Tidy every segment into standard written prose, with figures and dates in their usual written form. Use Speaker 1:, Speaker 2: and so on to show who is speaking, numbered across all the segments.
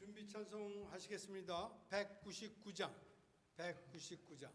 Speaker 1: 준비 찬송 하시겠습니다. 199장. 199장.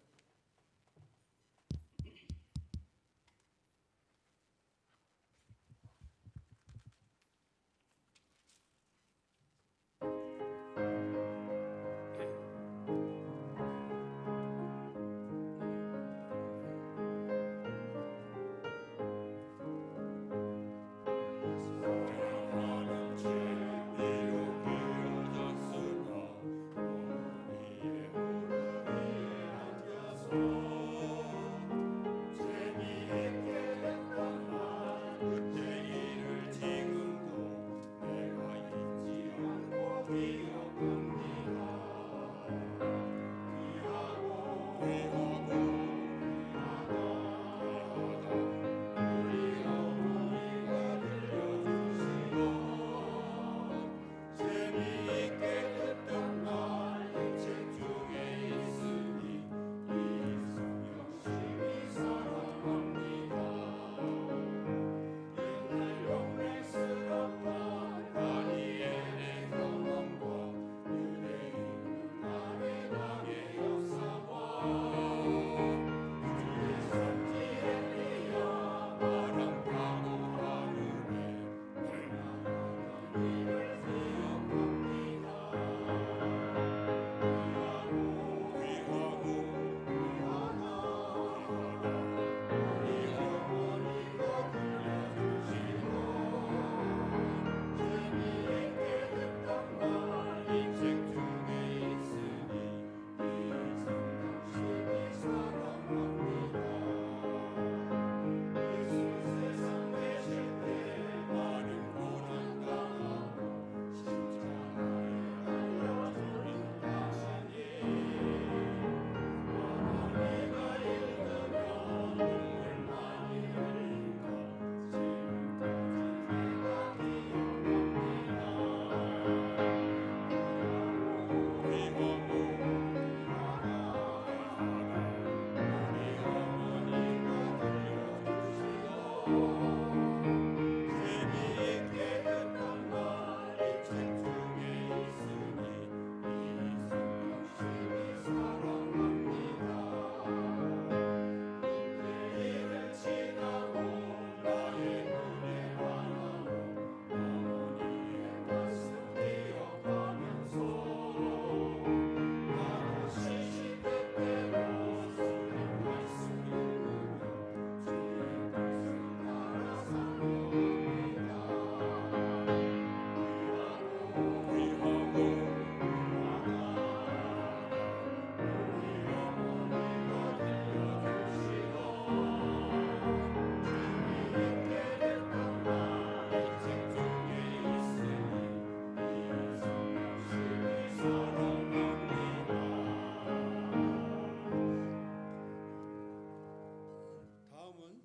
Speaker 1: 다음은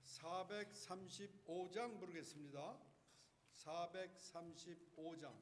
Speaker 1: 435장 부르겠습니다. 435장.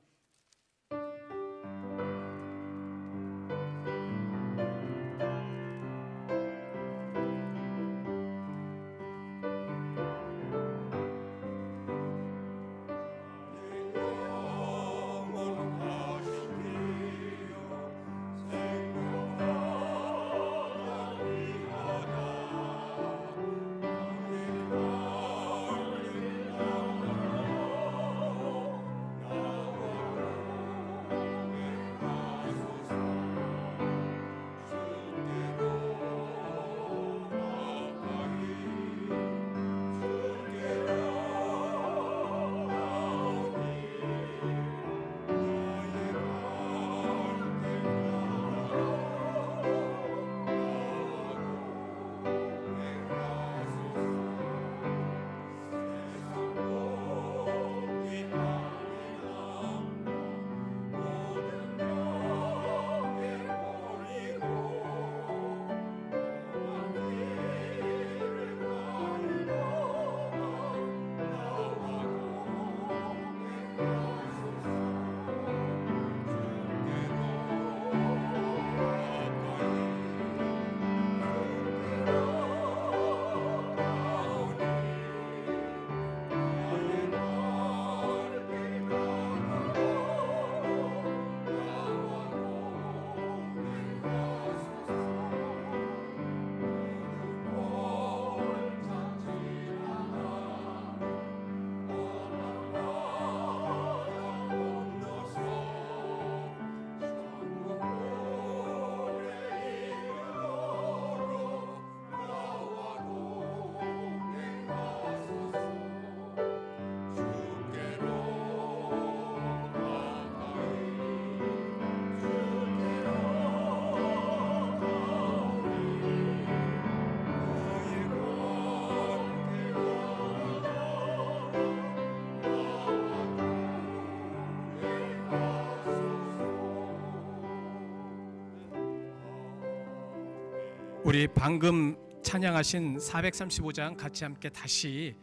Speaker 2: 우리 방금 찬양하신 435장 같이 함께 다시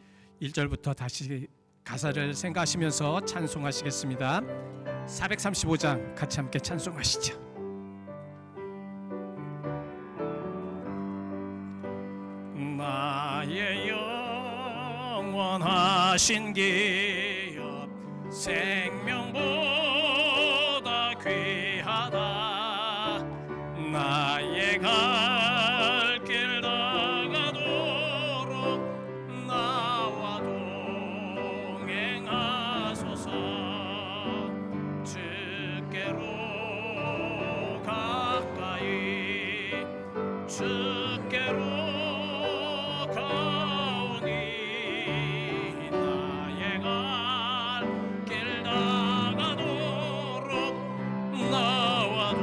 Speaker 2: 1절부터 다시 가사를 생각하시면서 찬송하시겠습니다. 435장 같이 함께 찬송하시죠. 나의 영원하신 기업 생명보다 귀하다. 나의 갈 길 다가도록 나와 동행하소서. 주께로 가까이 주께로 가오니 나의 갈 길 다가도록 나와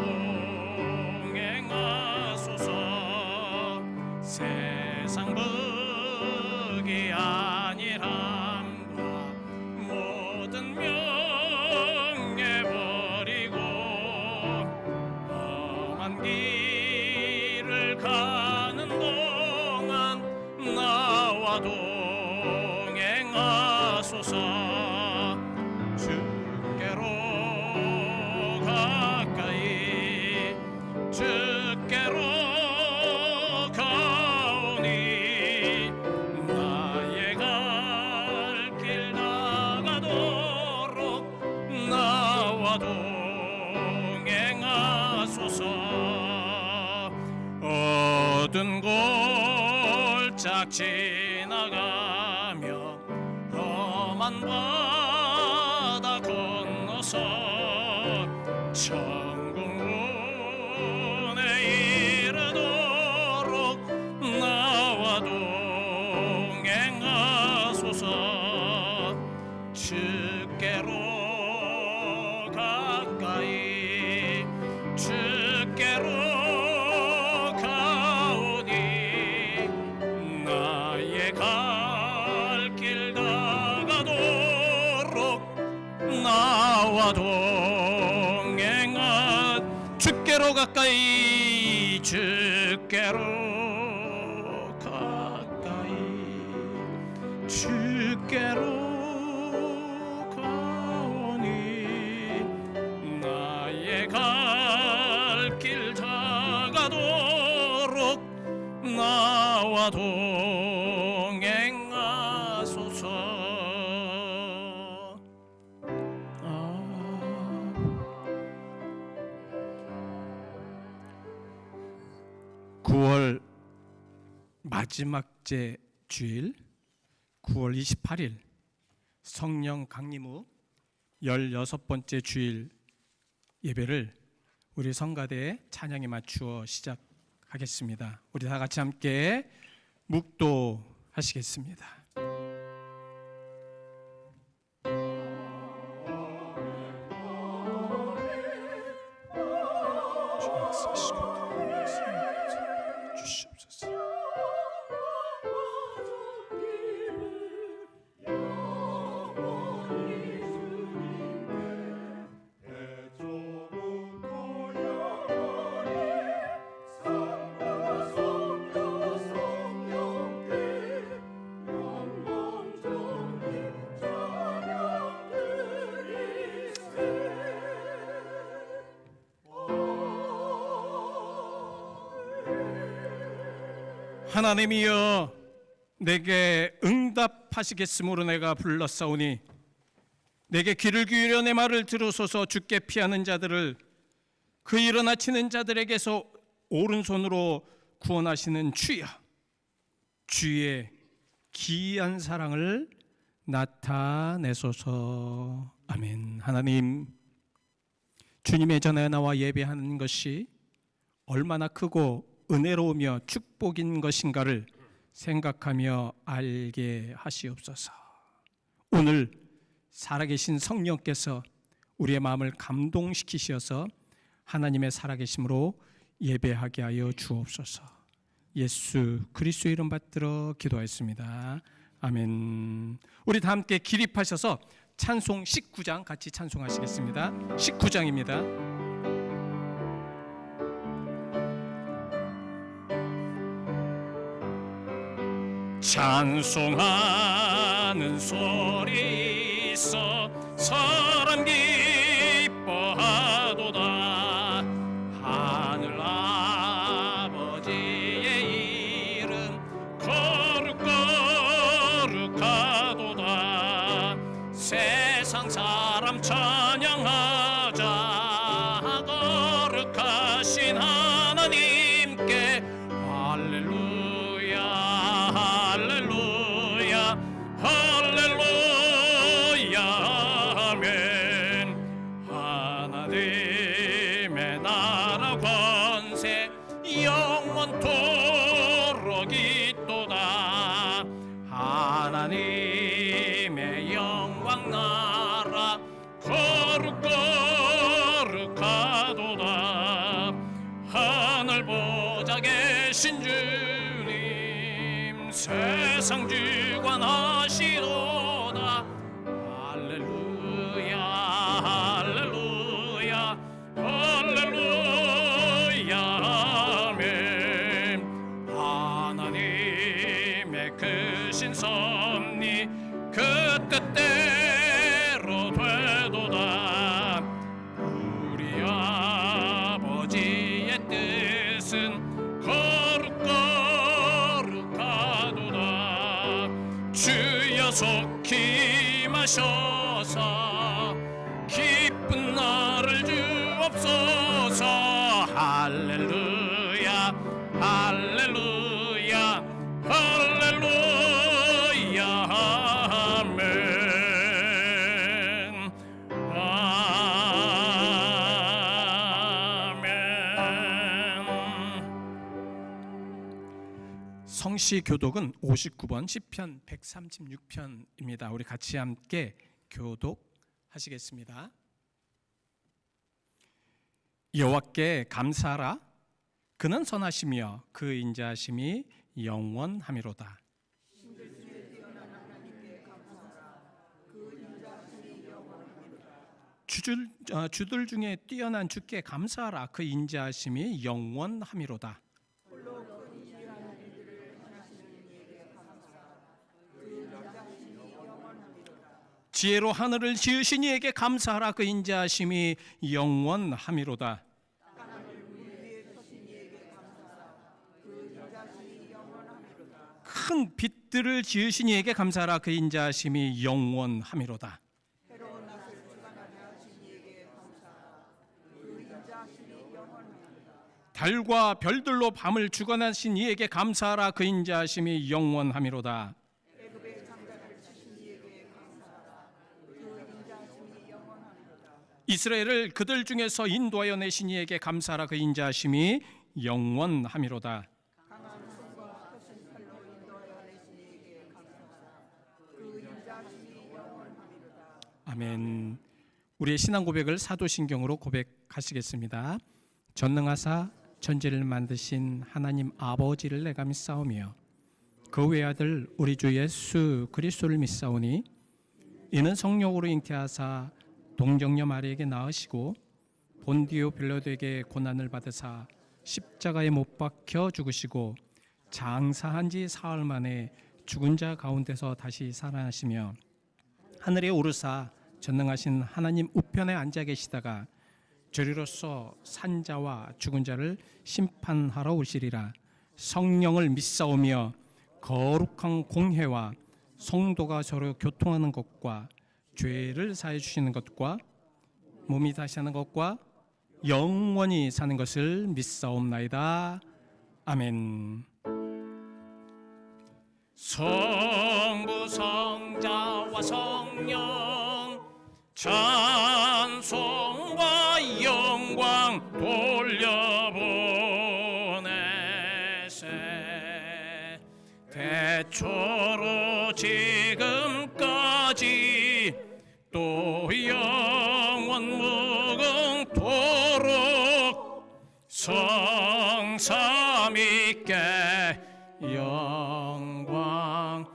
Speaker 2: 동행하소서. 세상 복이 아니함과 모든 명예 버리고 험한 길을 가는 동안 나와 동행하소서. 주께로 가까이 주께로 가오니 나의 갈 길 다가도록 나와 동행하소서. 어두운 골짝 지나가며 험한 바다 건너서 천국문에 이르도록 나와 동행하소서. 주께로 가까이 주께로 가오니 나의 갈 길 다가도록 나와 동행하. 주께로 가까이 주께로 가까이 주께로 가오니 나의 갈 길 다가도록 나와 동행하소서. 9월 마지막째 주일 9월 28일 성령 강림 후 16번째 주일 예배를 우리 성가대의 찬양에 맞추어 시작하겠습니다. 우리 다 같이 함께 묵도하시겠습니다. 주시옵소서. 하나님이여 내게 응답하시겠으므로 내가 불렀사오니 내게 귀를 기울여 내 말을 들으소서. 주께 피하는 자들을 그 일어나 치는 자들에게서 오른손으로 구원하시는 주여, 주의 기이한 사랑을 나타내소서. 아멘. 하나님, 주님의 전에 나와 예배하는 것이 얼마나 크고 은혜로우며 축복인 것인가를 생각하며 알게 하시옵소서. 오늘 살아계신 성령께서 우리의 마음을 감동시키셔서 하나님의 살아계심으로 예배하게 하여 주옵소서. 예수 그리스도의 이름 받들어 기도하였습니다. 아멘. 우리 다 함께 기립하셔서 찬송 19장 같이 찬송하시겠습니다. 19장입니다. 찬송하는 소리 있어 사람 기뻐하도다. 하늘 아버지의 이름 거룩거룩하도다. 세상 사람 찬양하자. 거룩하신 하나님께 할렐루야 할렐루야 할렐루야 아멘. 하나님의 나라 권세 영원토록 있도다. 하나님의 영광 나라 거룩거룩하도다. 하늘 보좌 계신 주님 세상 주관하시도다. 할렐루야 할렐루야 할렐루야 아멘. 하나님의 크신 섭리 그 뜻대로 되도다. 우리 아버지의 뜻은 거룩거룩하도다. 주여 속히 마셔서 기쁜 날을 주옵소서. 할렐루야 할렐루야 할렐루야 아멘 아멘. 성시 교독은 59번 시편 136편입니다. 우리 같이 함께 교독하시겠습니다. 여호와께 감사하라. 그는 선하시며 그 인자하심이 영원하미로다. 주들 중에 뛰어난 주께 감사하라. 그 인자하심이 영원하미로다. 지혜로 하늘을 지으신 이에게 감사하라. 그 인자하심이 영원하미로다. 큰 빛들을 지으신 이에게 감사하라. 그 인자하심이 영원하미로다. 달과 별들로 밤을 주관하신 이에게 감사하라. 그 인자하심이 영원하미로다. 이스라엘을 그들 중에서 인도하여 내신 이에게 감사하라. 그 인자하심이 영원하미로다. 아멘. 우리의 신앙 고백을 사도신경으로 고백하시겠습니다. 전능하사 천지를 만드신 하나님 아버지를 내가 믿사오며 그 외아들 우리 주 예수 그리스도를 믿사오니 이는 성령으로 잉태하사 동정녀 마리에게 낳으시고 본디오 빌라도에게 고난을 받으사 십자가에 못 박혀 죽으시고 장사한 지 사흘 만에 죽은 자 가운데서 다시 살아나시며 하늘에 오르사 전능하신 하나님 우편에 앉아 계시다가 저리로서 산자와 죽은 자를 심판하러 오시리라. 성령을 믿사오며 거룩한 공회와 성도가 서로 교통하는 것과 죄를 사해 주시는 것과 몸이 다시 사는 것과 영원히 사는 것을 믿사옵나이다. 아멘. 성부 성자와 성령 찬송과 영광 돌려보내세. 대초로 지금까지 또 영원 무궁토록 성삼위께 영광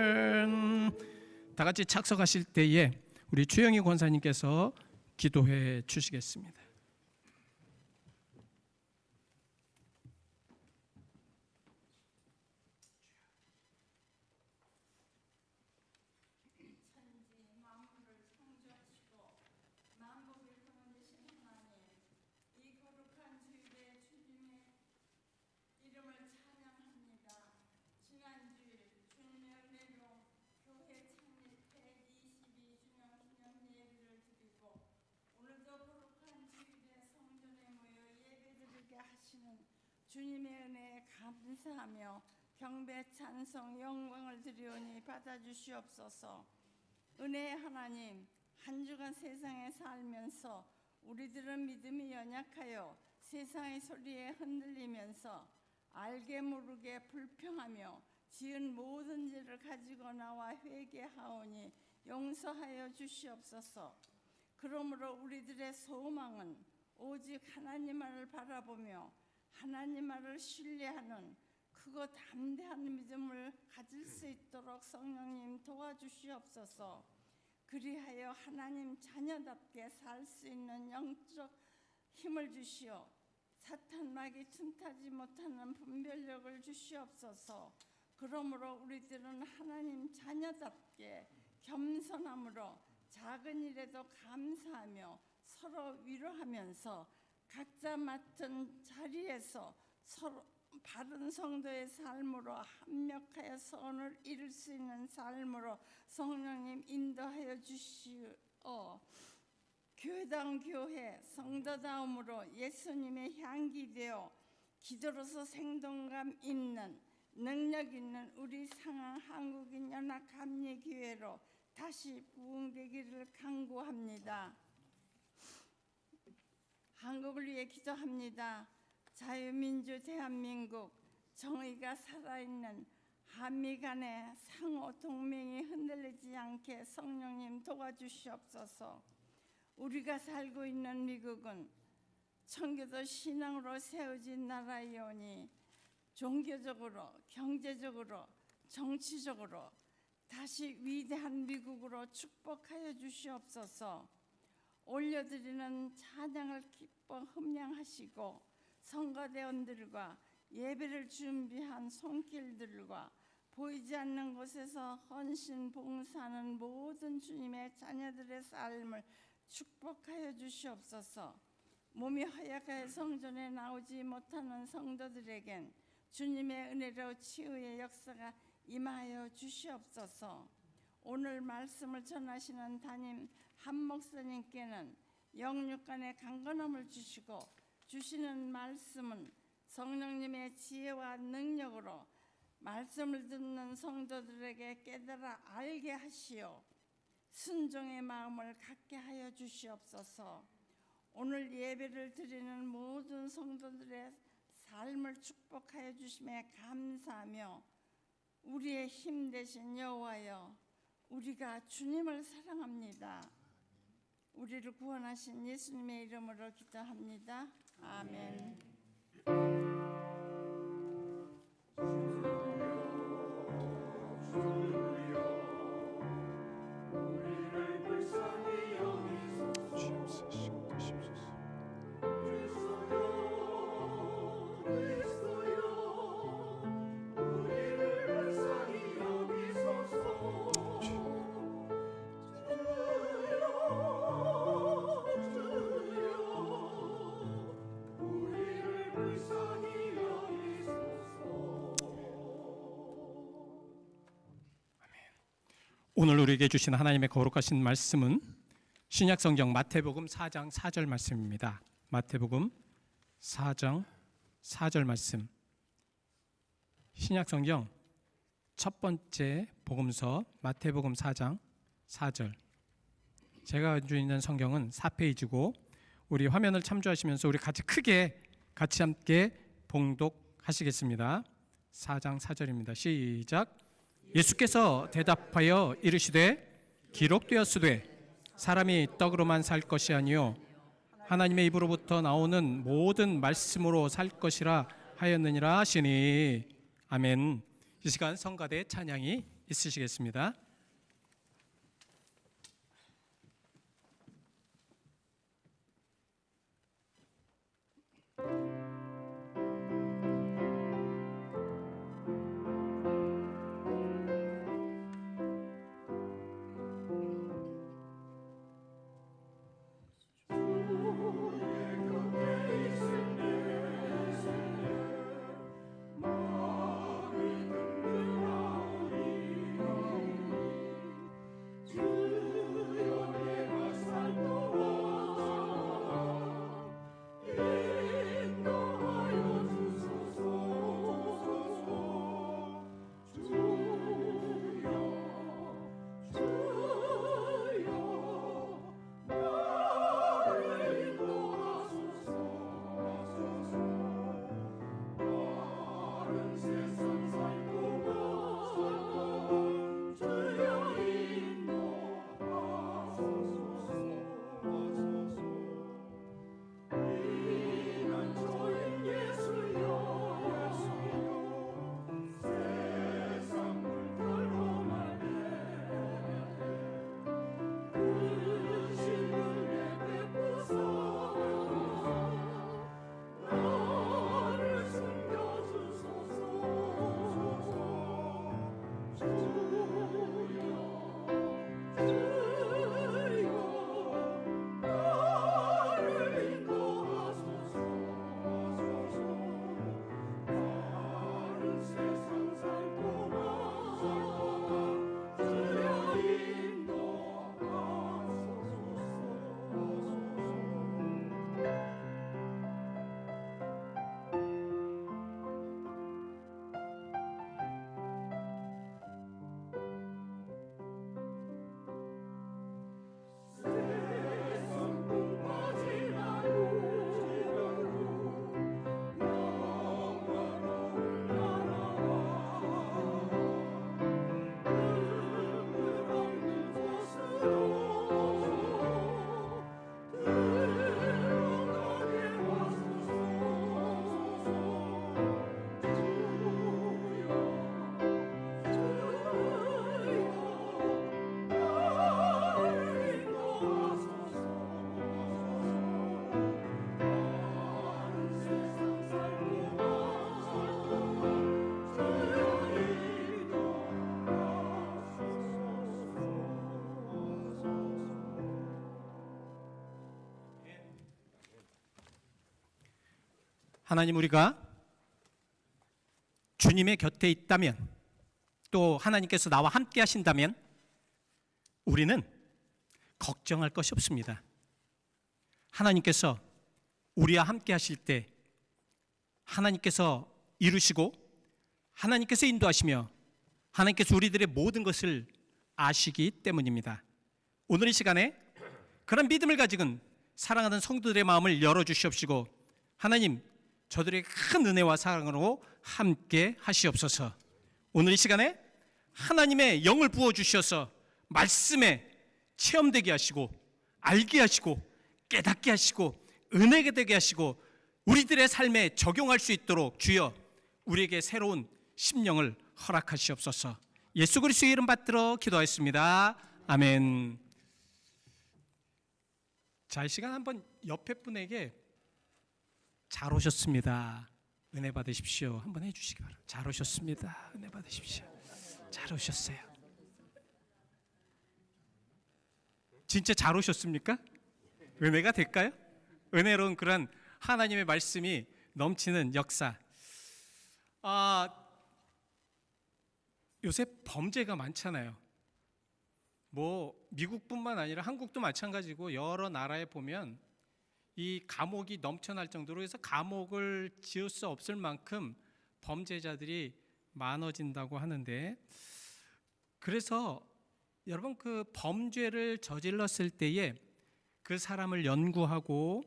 Speaker 2: 아멘. 다 같이 착석하실 때에 우리 최영희 권사님께서 기도해 주시겠습니다.
Speaker 3: 주님의 은혜에 감사하며 경배 찬송 영광을 드리오니 받아주시옵소서. 은혜의 하나님, 한 주간 세상에 살면서 우리들은 믿음이 연약하여 세상의 소리에 흔들리면서 알게 모르게 불평하며 지은 모든 죄를 가지고 나와 회개하오니 용서하여 주시옵소서. 그러므로 우리들의 소망은 오직 하나님만을 바라보며 하나님만을 신뢰하는 크고 담대한 믿음을 가질 수 있도록 성령님 도와주시옵소서. 그리하여 하나님 자녀답게 살 수 있는 영적 힘을 주시어 사탄 마귀 틈타지 못하는 분별력을 주시옵소서. 그러므로 우리들은 하나님 자녀답게 겸손함으로 작은 일에도 감사하며 서로 위로하면서 각자 맡은 자리에서 서로 바른 성도의 삶으로 합력하여 선을 이룰 수 있는 삶으로 성령님 인도하여 주시오. 교회당 교회 성도다움으로 예수님의 향기 되어 기도로서 생동감 있는 능력 있는 우리 상황 한국인 연합감리교회로 다시 부흥되기를 간구합니다. 한국을 위해 기도합니다. 자유민주 대한민국, 정의가 살아있는 한미 간의 상호 동맹이 흔들리지 않게 성령님 도와주시옵소서. 우리가 살고 있는 미국은 청교도 신앙으로 세워진 나라이오니 종교적으로, 경제적으로, 정치적으로 다시 위대한 미국으로 축복하여 주시옵소서. 올려드리는 찬양을 기뻐 흠양하시고 성가대원들과 예배를 준비한 손길들과 보이지 않는 곳에서 헌신 봉사하는 모든 주님의 자녀들의 삶을 축복하여 주시옵소서. 몸이 허약하여 성전에 나오지 못하는 성도들에겐 주님의 은혜로 치유의 역사가 임하여 주시옵소서. 오늘 말씀을 전하시는 담임 한 목사님께는 영육간의 강건함을 주시고 주시는 말씀은 성령님의 지혜와 능력으로 말씀을 듣는 성도들에게 깨달아 알게 하시어 순종의 마음을 갖게 하여 주시옵소서. 오늘 예배를 드리는 모든 성도들의 삶을 축복하여 주심에 감사하며 우리의 힘 되신 여호와여, 우리가 주님을 사랑합니다. 우리를 구원하신 예수님의 이름으로 기도합니다. 아멘.
Speaker 2: 오늘 우리에게 주신 하나님의 거룩하신 말씀은 신약성경 마태복음 4장 4절 말씀입니다. 마태복음 4장 4절 말씀. 신약성경 첫 번째 복음서 마태복음 4장 4절. 제가 가지고 있는 성경은 4페이지고 우리 화면을 참조하시면서 우리 같이 함께 봉독하시겠습니다. 4장 4절입니다. 시작. 예수께서 대답하여 이르시되 기록되었으되 사람이 떡으로만 살 것이 아니요 하나님의 입으로부터 나오는 모든 말씀으로 살 것이라 하였느니라 하시니. 아멘. 이 시간 성가대 찬양이 있으시겠습니다. 하나님, 우리가 주님의 곁에 있다면, 또 하나님께서 나와 함께 하신다면 우리는 걱정할 것이 없습니다. 하나님께서 우리와 함께 하실 때 하나님께서 이루시고 하나님께서 인도하시며 하나님께서 우리들의 모든 것을 아시기 때문입니다. 오늘 이 시간에 그런 믿음을 가지고 사랑하는 성도들의 마음을 열어주시옵시고, 하나님, 저들의 큰 은혜와 사랑으로 함께 하시옵소서. 오늘 이 시간에 하나님의 영을 부어주셔서 말씀에 체험되게 하시고, 알게 하시고, 깨닫게 하시고, 은혜가 되게 하시고, 우리들의 삶에 적용할 수 있도록 주여 우리에게 새로운 심령을 허락하시옵소서. 예수 그리스도의 이름 받들어 기도하였습니다. 아멘. 자, 이 시간 한번 옆에 분에게 잘 오셨습니다, 은혜 받으십시오 한번 해주시기 바랍니다. 잘 오셨습니다, 은혜 받으십시오. 잘 오셨어요. 진짜 잘 오셨습니까? 은혜가 될까요? 은혜로운 그런 하나님의 말씀이 넘치는 역사. 요새 범죄가 많잖아요. 뭐 미국뿐만 아니라 한국도 마찬가지고 여러 나라에 보면 이 감옥이 넘쳐날 정도로 해서 감옥을 지을 수 없을 만큼 범죄자들이 많아진다고 하는데, 그래서 여러분, 그 범죄를 저질렀을 때에 그 사람을 연구하고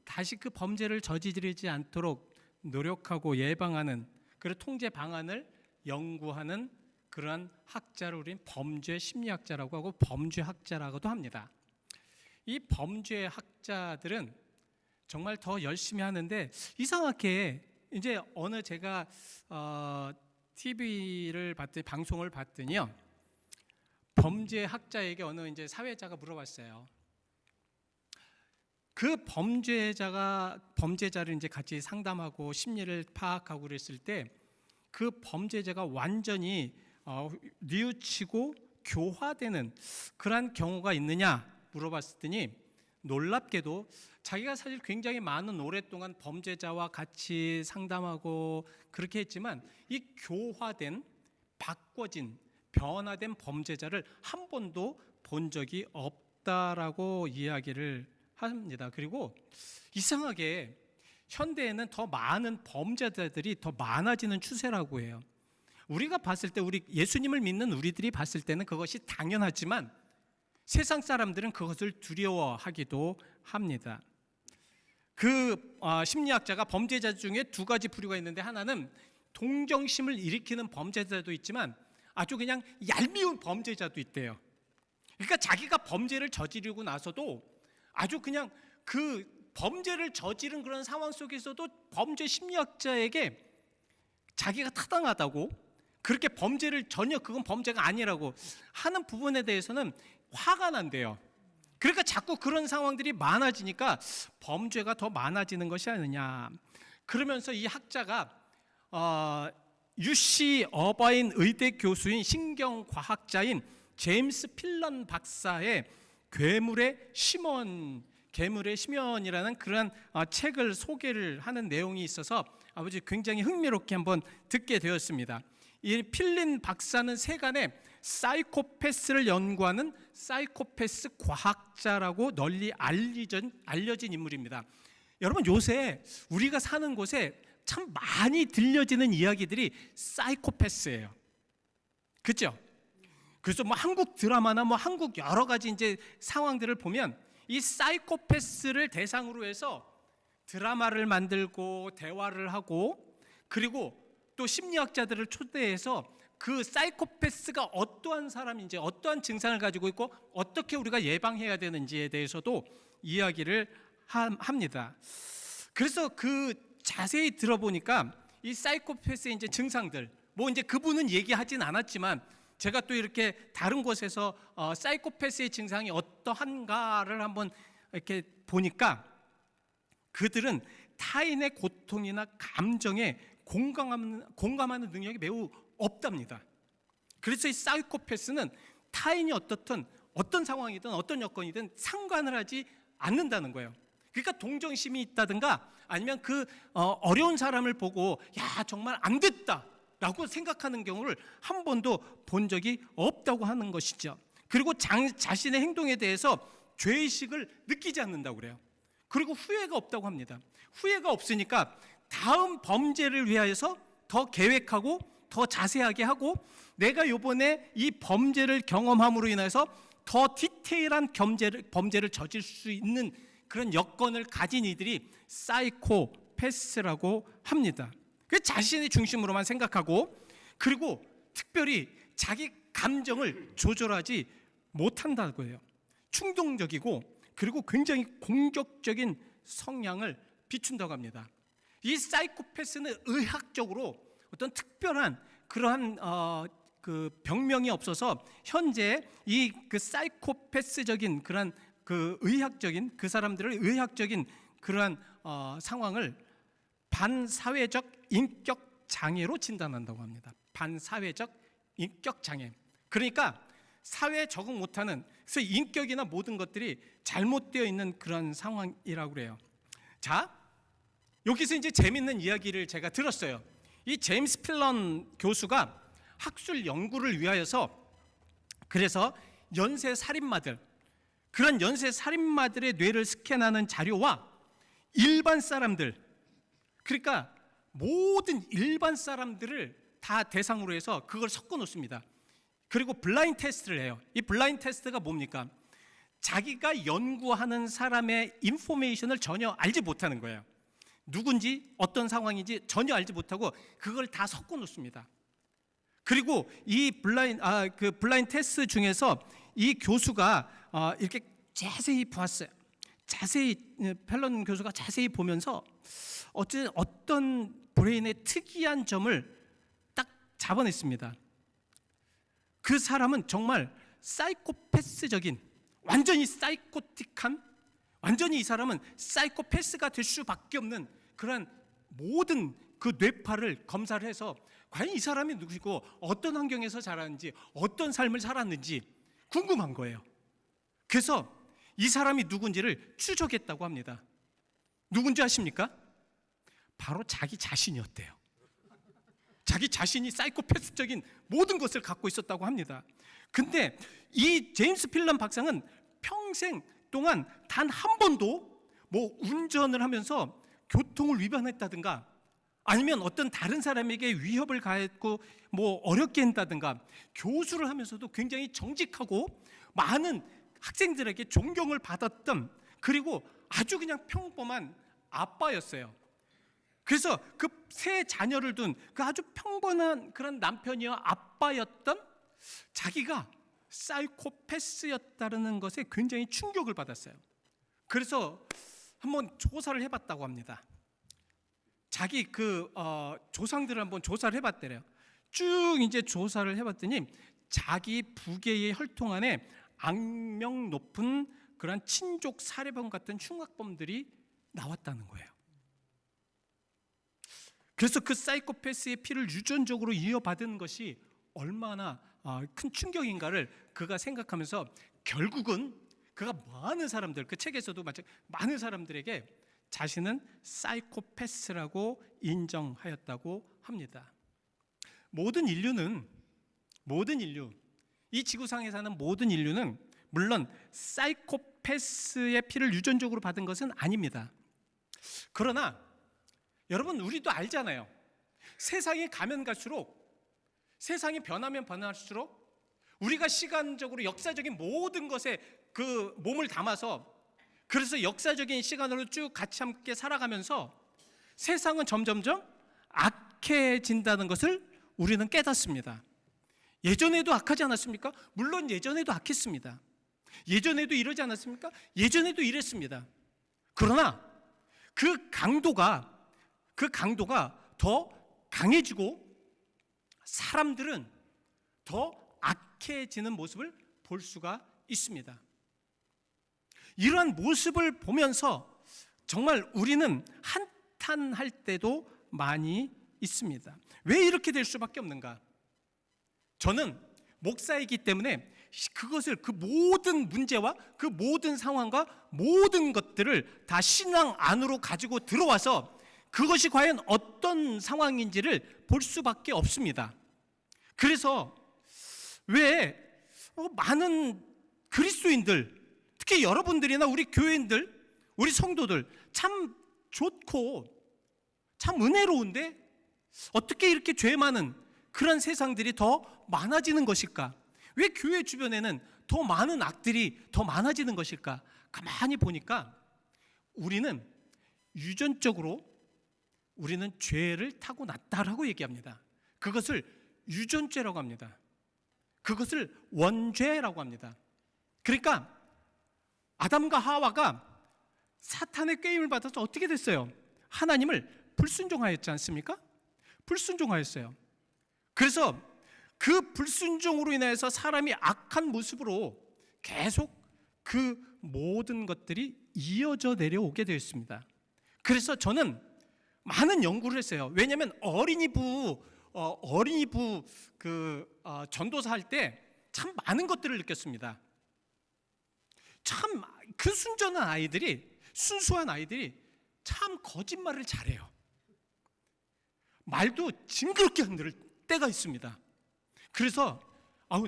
Speaker 2: 다시 그 범죄를 저지르지 않도록 노력하고 예방하는 그런 통제 방안을 연구하는 그러한 학자를 우리는 범죄 심리학자라고 하고 범죄학자라고도 합니다. 이 범죄학자들은 정말 더 열심히 하는데, 이상하게 이제 어느 제가 TV를 봤더니, 방송을 봤더니요, 범죄학자에게 어느 이제 사회자가 물어봤어요. 그 범죄자를 이제 같이 상담하고 심리를 파악하고 그랬을 때 그 범죄자가 완전히 뉘우치고 교화되는 그러한 경우가 있느냐 물어봤더니, 놀랍게도 자기가 사실 굉장히 많은 오랫동안 범죄자와 같이 상담하고 그렇게 했지만 이 교화된, 바꿔진, 변화된 범죄자를 한 번도 본 적이 없다라고 이야기를 합니다. 그리고 이상하게 현대에는 더 많은 범죄자들이 더 많아지는 추세라고 해요. 우리가 봤을 때, 우리 예수님을 믿는 우리들이 봤을 때는 그것이 당연하지만 세상 사람들은 그것을 두려워하기도 합니다. 그 심리학자가 범죄자 중에 두 가지 부류가 있는데, 하나는 동정심을 일으키는 범죄자도 있지만 아주 그냥 얄미운 범죄자도 있대요. 그러니까 자기가 범죄를 저지르고 나서도 아주 그냥 그 범죄를 저지른 그런 상황 속에서도 범죄 심리학자에게 자기가 타당하다고, 그렇게 범죄를 전혀 그건 범죄가 아니라고 하는 부분에 대해서는 화가 난대요. 그러니까 자꾸 그런 상황들이 많아지니까 범죄가 더 많아지는 것이 아니냐. 그러면서 이 학자가 UC 어바인 의대 교수인 신경과학자인 제임스 필런 박사의 괴물의 심연이라는 그런 책을 소개를 하는 내용이 있어서 아버지 굉장히 흥미롭게 한번 듣게 되었습니다. 이 필린 박사는 세간에 사이코패스를 연구하는 사이코패스 과학자라고 널리 알려진 인물입니다. 여러분, 요새 우리가 사는 곳에 참 많이 들려지는 이야기들이 사이코패스예요. 그렇죠? 그래서 뭐 한국 드라마나 뭐 한국 여러 가지 이제 상황들을 보면 이 사이코패스를 대상으로 해서 드라마를 만들고 대화를 하고, 그리고 또 심리학자들을 초대해서 그 사이코패스가 어떠한 사람인지, 어떠한 증상을 가지고 있고 어떻게 우리가 예방해야 되는지에 대해서도 이야기를 합니다. 그래서 그 자세히 들어보니까 이 사이코패스의 이제 증상들, 뭐 이제 그분은 얘기하진 않았지만 제가 또 이렇게 다른 곳에서 사이코패스의 증상이 어떠한가를 한번 이렇게 보니까 그들은 타인의 고통이나 감정에 공감하는 능력이 매우 없답니다. 그래서 이 사이코패스는 타인이 어떻든 어떤 상황이든 어떤 여건이든 상관을 하지 않는다는 거예요. 그러니까 동정심이 있다든가 아니면 그 어려운 사람을 보고 야 정말 안 됐다라고 생각하는 경우를 한 번도 본 적이 없다고 하는 것이죠. 그리고 자신의 행동에 대해서 죄의식을 느끼지 않는다고 그래요. 그리고 후회가 없다고 합니다. 후회가 없으니까 다음 범죄를 위하여서 더 계획하고 더 자세하게 하고 내가 요번에 이 범죄를 경험함으로 인해서 더 디테일한 범죄를 저질 수 있는 그런 여건을 가진 이들이 사이코패스라고 합니다. 그 자신의 중심으로만 생각하고 그리고 특별히 자기 감정을 조절하지 못한다고 해요. 충동적이고 그리고 굉장히 공격적인 성향을 비춘다고 합니다. 이 사이코패스는 의학적으로 어떤 특별한 그러한 그 병명이 없어서 현재 이 그 사이코패스적인 그런 그 의학적인 그 사람들의 의학적인 그러한 상황을 반사회적 인격 장애로 진단한다고 합니다. 반사회적 인격 장애. 그러니까 사회에 적응 못하는, 그래서 인격이나 모든 것들이 잘못되어 있는 그런 상황이라고 그래요. 자, 여기서 이제 재밌는 이야기를 제가 들었어요. 이 제임스 필런 교수가 학술 연구를 위하여서 그래서 연쇄 살인마들, 그런 연쇄 살인마들의 뇌를 스캔하는 자료와 일반 사람들, 그러니까 모든 일반 사람들을 다 대상으로 해서 그걸 섞어 놓습니다. 그리고 블라인드 테스트를 해요. 이 블라인드 테스트가 뭡니까? 자기가 연구하는 사람의 인포메이션을 전혀 알지 못하는 거예요. 누군지 어떤 상황인지 전혀 알지 못하고 그걸 다 섞어 놓습니다. 그리고 이 블라인드 테스트 중에서 이 교수가 이렇게 자세히 보았어요. 자세히 펠런 교수가 자세히 보면서 어떤 브레인의 특이한 점을 딱 잡아냈습니다. 그 사람은 정말 사이코패스적인, 완전히 사이코틱한, 완전히 이 사람은 사이코패스가 될 수밖에 없는 그런 모든 그 뇌파를 검사를 해서 과연 이 사람이 누구고 어떤 환경에서 자랐는지 어떤 삶을 살았는지 궁금한 거예요. 그래서 이 사람이 누군지를 추적했다고 합니다. 누군지 아십니까? 바로 자기 자신이었대요. 자기 자신이 사이코패스적인 모든 것을 갖고 있었다고 합니다. 근데 이 제임스 필런 박사는 평생 동안 단 한 번도 뭐 운전을 하면서 교통을 위반했다든가 아니면 어떤 다른 사람에게 위협을 가했고 뭐 어렵게 한다든가, 교수를 하면서도 굉장히 정직하고 많은 학생들에게 존경을 받았던, 그리고 아주 그냥 평범한 아빠였어요. 그래서 그 세 자녀를 둔 그 아주 평범한 그런 남편이요 아빠였던 자기가 사이코패스였다는 것에 굉장히 충격을 받았어요. 그래서 한번 조사를 해봤다고 합니다. 자기 그 조상들을 한번 조사를 해봤대요. 쭉 이제 조사를 해봤더니 자기 부계의 혈통 안에 악명 높은 그런 친족 살해범 같은 흉악범들이 나왔다는 거예요. 그래서 그 사이코패스의 피를 유전적으로 이어받은 것이 얼마나 큰 충격인가를 그가 생각하면서 결국은 그가 많은 사람들, 그 책에서도 많은 사람들에게 자신은 사이코패스라고 인정하였다고 합니다. 모든 인류, 이 지구상에 사는 모든 인류는 물론 사이코패스의 피를 유전적으로 받은 것은 아닙니다. 그러나 여러분, 우리도 알잖아요. 세상이 가면 갈수록, 세상이 변하면 변할수록 우리가 시간적으로 역사적인 모든 것에 그 몸을 담아서, 그래서 역사적인 시간으로 쭉 같이 함께 살아가면서 세상은 점점점 악해진다는 것을 우리는 깨닫습니다. 예전에도 악하지 않았습니까? 물론 예전에도 악했습니다. 예전에도 이러지 않았습니까? 예전에도 이랬습니다. 그러나 그 강도가 더 강해지고 사람들은 더 악해지는 모습을 볼 수가 있습니다. 이러한 모습을 보면서 정말 우리는 한탄할 때도 많이 있습니다. 왜 이렇게 될 수밖에 없는가? 저는 목사이기 때문에 그것을 그 모든 문제와 그 모든 상황과 모든 것들을 다 신앙 안으로 가지고 들어와서 그것이 과연 어떤 상황인지를 볼 수밖에 없습니다. 그래서 왜 많은 그리스도인들, 특히 여러분들이나 우리 교인들, 우리 성도들 참 좋고 참 은혜로운데 어떻게 이렇게 죄 많은 그런 세상들이 더 많아지는 것일까? 왜 교회 주변에는 더 많은 악들이 더 많아지는 것일까? 가만히 보니까 우리는 유전적으로 우리는 죄를 타고났다라고 얘기합니다. 그것을 유전죄라고 합니다. 그것을 원죄라고 합니다. 그러니까 아담과 하와가 사탄의 꾀임을 받아서 어떻게 됐어요? 하나님을 불순종하였지 않습니까? 불순종하였어요. 그래서 그 불순종으로 인해서 사람이 악한 모습으로 계속 그 모든 것들이 이어져 내려오게 되었습니다. 그래서 저는 많은 연구를 했어요. 왜냐하면 어린이부 전도사 할 때 참 많은 것들을 느꼈습니다. 참 그 순수한 아이들이 참 거짓말을 잘해요. 말도 징그럽게 흔들 때가 있습니다. 그래서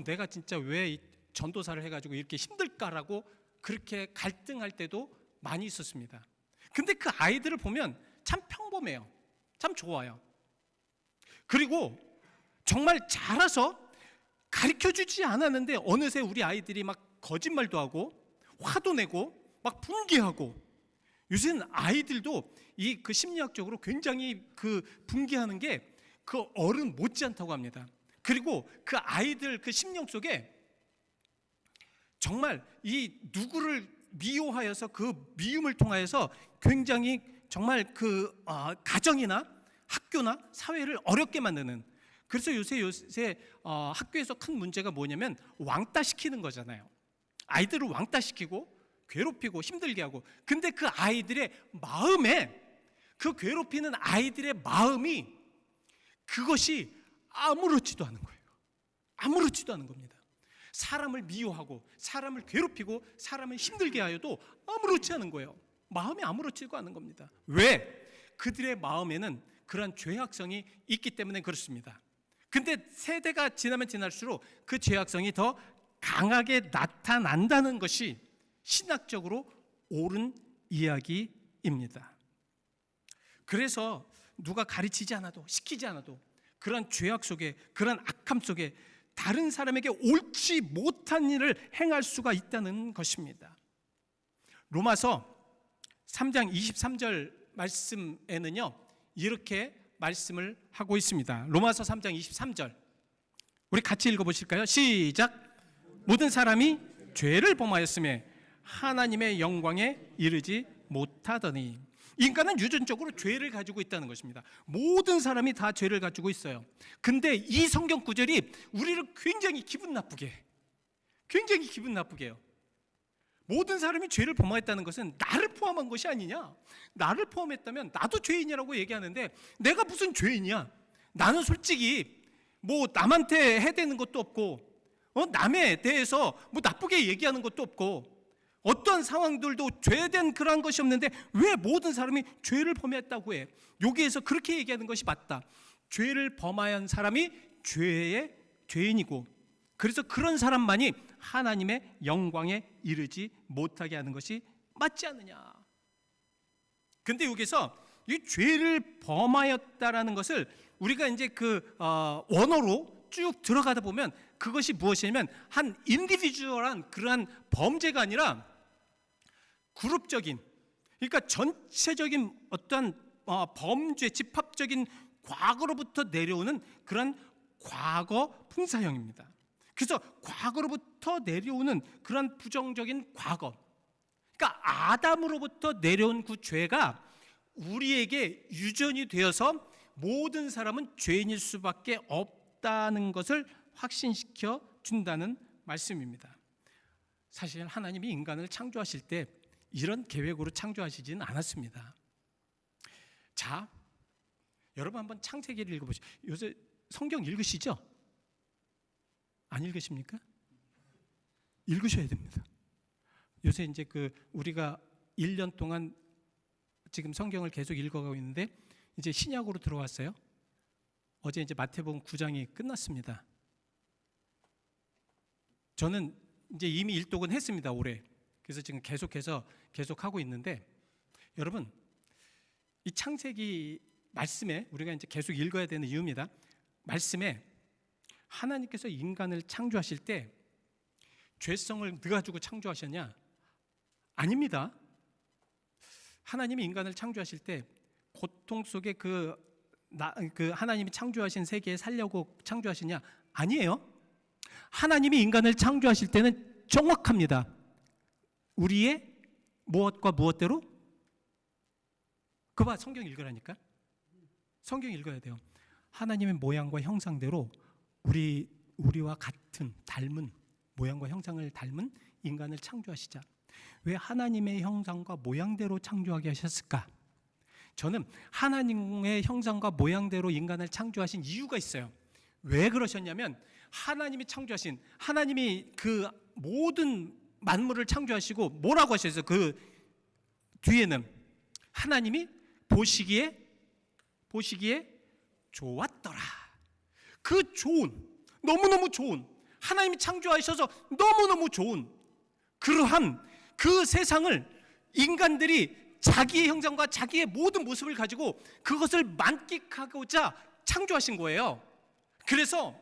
Speaker 2: 내가 진짜 왜 전도사를 해가지고 이렇게 힘들까라고 그렇게 갈등할 때도 많이 있었습니다. 근데 그 아이들을 보면 참 평범해요. 참 좋아요. 그리고 정말 자라서 가르쳐주지 않았는데 어느새 우리 아이들이 막 거짓말도 하고 화도 내고 막 분개하고, 요새는 아이들도 그 심리학적으로 굉장히 그 분개하는 게 그 어른 못지않다고 합니다. 그리고 그 아이들 그 심령 속에 정말 이 누구를 미워하여서 그 미움을 통하여서 굉장히 정말 그 가정이나 학교나 사회를 어렵게 만드는, 그래서 요새 학교에서 큰 문제가 뭐냐면 왕따시키는 거잖아요. 아이들을 왕따시키고 괴롭히고 힘들게 하고, 근데 그 아이들의 마음에, 그 괴롭히는 아이들의 마음이 그것이 아무렇지도 않은 거예요. 아무렇지도 않은 겁니다. 사람을 미워하고 사람을 괴롭히고 사람을 힘들게 하여도 아무렇지 않은 거예요. 마음이 아무렇지가 않은 겁니다. 왜? 그들의 마음에는 그러한 죄악성이 있기 때문에 그렇습니다. 근데 세대가 지나면 지날수록 그 죄악성이 더 강하게 나타난다는 것이 신학적으로 옳은 이야기입니다. 그래서 누가 가르치지 않아도 시키지 않아도 그런 죄악 속에, 그런 악함 속에 다른 사람에게 옳지 못한 일을 행할 수가 있다는 것입니다. 로마서 3장 23절 말씀에는요 이렇게 말씀을 하고 있습니다. 로마서 3장 23절 우리 같이 읽어보실까요? 시작. 모든 사람이 죄를 범하였음에 하나님의 영광에 이르지 못하더니. 인간은 유전적으로 죄를 가지고 있다는 것입니다. 모든 사람이 다 죄를 가지고 있어요. 근데 이 성경 구절이 우리를 굉장히 기분 나쁘게 해요. 모든 사람이 죄를 범하였다는 것은 나를 포함한 것이 아니냐? 나를 포함했다면 나도 죄인이라고 얘기하는데 내가 무슨 죄인이야? 나는 솔직히 뭐 남한테 해대는 것도 없고 남에 대해서 뭐 나쁘게 얘기하는 것도 없고 어떠한 상황들도 죄된 그러한 것이 없는데 왜 모든 사람이 죄를 범했다고 해? 여기에서 그렇게 얘기하는 것이 맞다. 죄를 범한 사람이 죄의 죄인이고, 그래서 그런 사람만이 하나님의 영광에 이르지 못하게 하는 것이 맞지 않느냐. 근데 여기서 이 죄를 범하였다라는 것을 우리가 이제 그 원어로 쭉 들어가다 보면 그것이 무엇이냐면 한 인디비주얼한 그러한 범죄가 아니라 그룹적인, 그러니까 전체적인 어떤 범죄, 집합적인 과거로부터 내려오는 그런 과거 풍사형입니다. 그래서 과거로부터 내려오는 그런 부정적인 과거, 그러니까 아담으로부터 내려온 그 죄가 우리에게 유전이 되어서 모든 사람은 죄인일 수밖에 없다는 것을 확신시켜 준다는 말씀입니다. 사실 하나님이 인간을 창조하실 때 이런 계획으로 창조하시지는 않았습니다. 자, 여러분 한번 창세기를 읽어보시죠. 요새 성경 읽으시죠? 안 읽으십니까? 읽으셔야 됩니다. 요새 이제 우리가 1년 동안 지금 성경을 계속 읽어가고 있는데 이제 신약으로 들어왔어요. 어제 이제 마태복음 9장이 끝났습니다. 저는 이제 이미 일독은 했습니다, 올해. 그래서 지금 계속 하고 있는데, 여러분, 이 창세기 말씀에 우리가 이제 계속 읽어야 되는 이유입니다. 말씀에 하나님께서 인간을 창조하실 때 죄성을 넣어가지고 창조하셨냐? 아닙니다. 하나님이 인간을 창조하실 때 고통 속에 하나님이 창조하신 세계에 살려고 창조하시냐? 아니에요. 하나님이 인간을 창조하실 때는 정확합니다. 우리의 무엇과 무엇대로? 그거 봐, 성경 읽으라니까. 성경 읽어야 돼요. 하나님의 모양과 형상대로 우리와 같은 닮은 모양과 형상을 닮은 인간을 창조하시자. 왜 하나님의 형상과 모양대로 창조하게 하셨을까? 저는 하나님의 형상과 모양대로 인간을 창조하신 이유가 있어요. 왜 그러셨냐면 하나님이 창조하신, 하나님이 그 모든 만물을 창조하시고 뭐라고 하셨어요? 그 뒤에는 하나님이 보시기에 좋았더라. 그 좋은, 너무너무 좋은, 하나님이 창조하셔서 너무너무 좋은 그러한 그 세상을 인간들이 자기의 형상과 자기의 모든 모습을 가지고 그것을 만끽하고자 창조하신 거예요. 그래서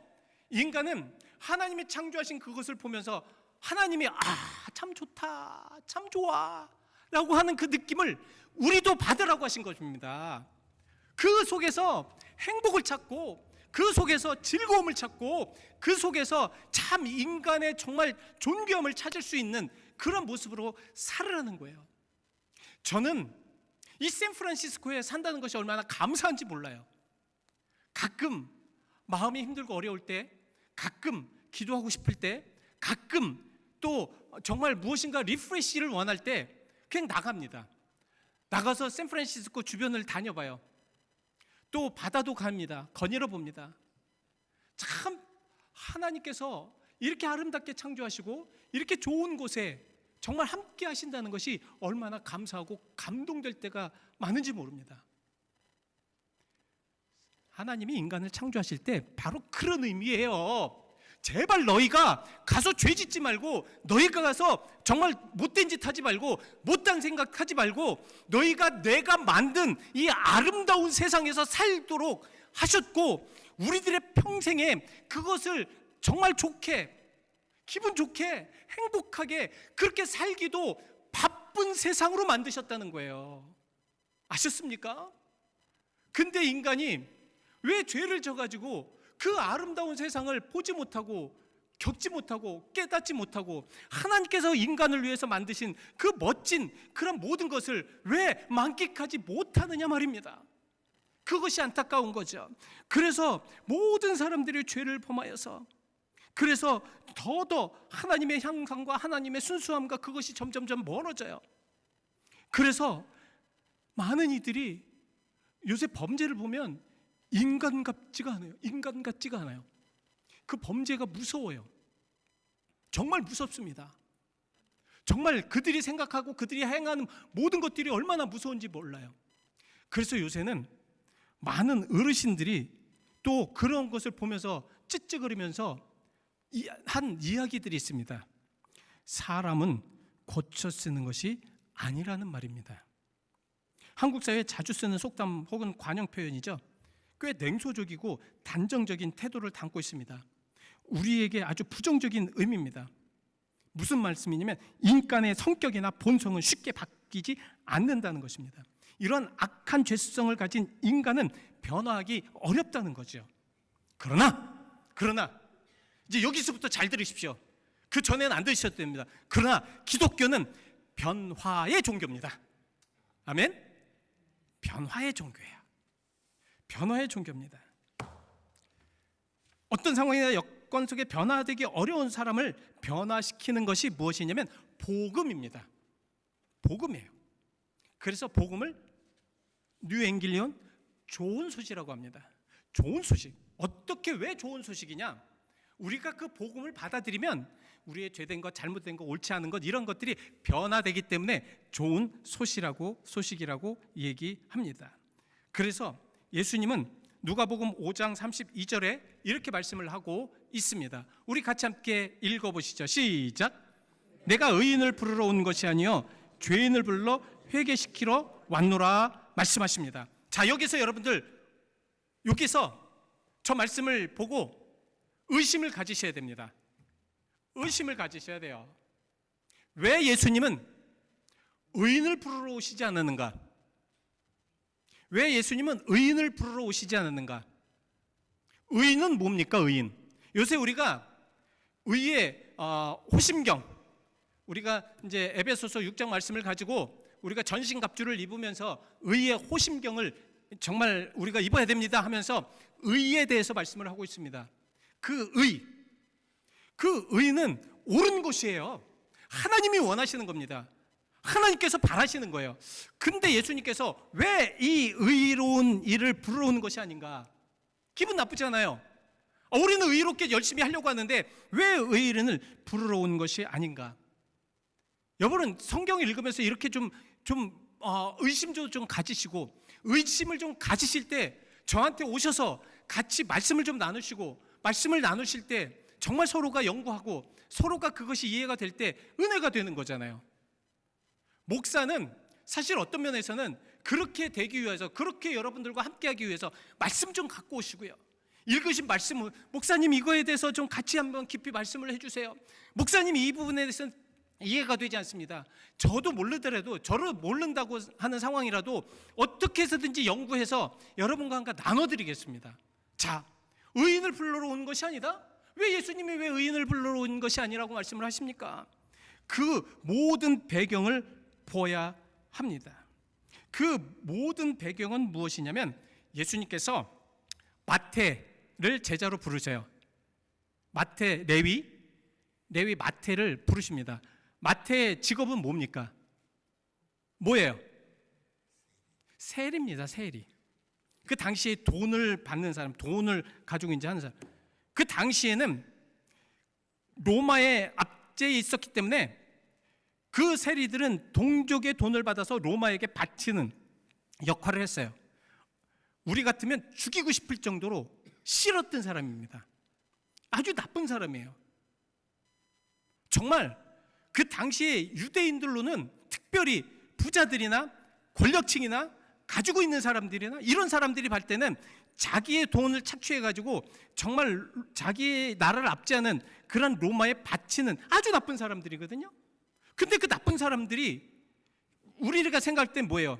Speaker 2: 인간은 하나님이 창조하신 그것을 보면서 하나님이 참 좋다, 참 좋아 라고 하는 그 느낌을 우리도 받으라고 하신 것입니다. 그 속에서 행복을 찾고, 그 속에서 즐거움을 찾고, 그 속에서 참 인간의 정말 존귀함을 찾을 수 있는 그런 모습으로 살으라는 거예요. 저는 이 샌프란시스코에 산다는 것이 얼마나 감사한지 몰라요. 가끔 마음이 힘들고 어려울 때, 가끔 기도하고 싶을 때, 가끔 또 정말 무엇인가 리프레시를 원할 때 그냥 나갑니다. 나가서 샌프란시스코 주변을 다녀봐요. 또 바다도 갑니다. 거닐어 봅니다. 참 하나님께서 이렇게 아름답게 창조하시고 이렇게 좋은 곳에 정말 함께 하신다는 것이 얼마나 감사하고 감동될 때가 많은지 모릅니다. 하나님이 인간을 창조하실 때 바로 그런 의미예요. 제발 너희가 가서 죄 짓지 말고, 너희가 가서 정말 못된 짓 하지 말고, 못된 생각하지 말고, 너희가 내가 만든 이 아름다운 세상에서 살도록 하셨고, 우리들의 평생에 그것을 정말 좋게, 기분 좋게, 행복하게 그렇게 살기도 바쁜 세상으로 만드셨다는 거예요. 아셨습니까? 근데 인간이 왜 죄를 져가지고 그 아름다운 세상을 보지 못하고, 겪지 못하고, 깨닫지 못하고, 하나님께서 인간을 위해서 만드신 그 멋진 그런 모든 것을 왜 만끽하지 못하느냐 말입니다. 그것이 안타까운 거죠. 그래서 모든 사람들이 죄를 범하여서, 그래서 더더 하나님의 형상과 하나님의 순수함과 그것이 점점점 멀어져요. 그래서 많은 이들이 요새 범죄를 보면 인간 같지가 않아요. 그 범죄가 무서워요. 정말 무섭습니다. 정말 그들이 생각하고 그들이 행하는 모든 것들이 얼마나 무서운지 몰라요. 그래서 요새는 많은 어르신들이 또 그런 것을 보면서 찌찌거리면서 한 이야기들이 있습니다. 사람은 고쳐 쓰는 것이 아니라는 말입니다. 한국 사회에 자주 쓰는 속담 혹은 관용 표현이죠. 꽤 냉소적이고 단정적인 태도를 담고 있습니다. 우리에게 아주 부정적인 의미입니다. 무슨 말씀이냐면 인간의 성격이나 본성은 쉽게 바뀌지 않는다는 것입니다. 이런 악한 죄성을 가진 인간은 변화하기 어렵다는 거죠. 그러나 이제 여기서부터 잘 들으십시오. 그 전에는 안 들으셔도 됩니다. 그러나 기독교는 변화의 종교입니다. 아멘? 변화의 종교예요. 변화의 종교입니다. 어떤 상황이나 여건 속에 변화되기 어려운 사람을 변화시키는 것이 무엇이냐면 복음입니다. 복음이에요. 그래서 복음을 뉴앵길리온 좋은 소식이라고 합니다. 좋은 소식. 어떻게, 왜 좋은 소식이냐? 우리가 그 복음을 받아들이면 우리의 죄된 것, 잘못된 것, 옳지 않은 것 이런 것들이 변화되기 때문에 좋은 소식이라고 얘기합니다. 그래서 예수님은 누가복음 5장 32절에 이렇게 말씀을 하고 있습니다. 우리 같이 함께 읽어보시죠. 시작. 내가 의인을 부르러 온 것이 아니요 죄인을 불러 회개시키러 왔노라 말씀하십니다. 자, 여기서 여러분들 저 말씀을 보고 의심을 가지셔야 됩니다. 의심을 가지셔야 돼요. 왜 예수님은 의인을 부르러 오시지 않았는가? 왜 예수님은 의인을 부르러 오시지 않았는가? 의인은 뭡니까? 의인. 요새 우리가 의의 호심경, 우리가 이제 에베소서 6장 말씀을 가지고 우리가 전신갑주를 입으면서 의의 호심경을 정말 우리가 입어야 됩니다 하면서 의에 대해서 말씀을 하고 있습니다. 그 의는 옳은 것이에요. 하나님이 원하시는 겁니다. 하나님께서 바라시는 거예요. 근데 예수님께서 왜 이 의로운 일을 부르러 오는 것이 아닌가? 기분 나쁘잖아요. 우리는 의롭게 열심히 하려고 하는데 왜 의인을 부르러 온 것이 아닌가? 여러분 성경을 읽으면서 이렇게 좀 의심도 좀 가지시고 의심을 좀 가지실 때 저한테 오셔서 같이 말씀을 좀 나누시고 말씀을 나누실 때 정말 서로가 연구하고 서로가 그것이 이해가 될 때 은혜가 되는 거잖아요. 목사는 사실 어떤 면에서는 그렇게 되기 위해서, 그렇게 여러분들과 함께하기 위해서 말씀 좀 갖고 오시고요. 읽으신 말씀을 목사님 이거에 대해서 좀 같이 한번 깊이 말씀을 해주세요. 목사님 이 부분에 대해서는 이해가 되지 않습니다. 저도 모르더라도 저를 모른다고 하는 상황이라도 어떻게 해서든지 연구해서 여러분과 함께 나눠드리겠습니다. 자, 의인을 불러러 온 것이 아니다? 왜 예수님이 왜 의인을 불러러 온 것이 아니라고 말씀을 하십니까? 그 모든 배경을 보아야 합니다. 그 모든 배경은 무엇이냐면 예수님께서 마태를 제자로 부르세요. 레위 마태를 부르십니다. 마태의 직업은 뭡니까? 뭐예요? 세리입니다. 세리. 그 당시에 돈을 받는 사람, 돈을 가지고 이제 하는 사람. 그 당시에는 로마의 압제에 있었기 때문에 그 세리들은 동족의 돈을 받아서 로마에게 바치는 역할을 했어요. 우리 같으면 죽이고 싶을 정도로 싫었던 사람입니다. 아주 나쁜 사람이에요. 정말 그 당시에 유대인들로는 특별히 부자들이나 권력층이나 가지고 있는 사람들이나 이런 사람들이 볼 때는 자기의 돈을 착취해가지고 정말 자기의 나라를 압제하는 그런 로마에 바치는 아주 나쁜 사람들이거든요. 근데 그 나쁜 사람들이 우리가 생각할 땐 뭐예요?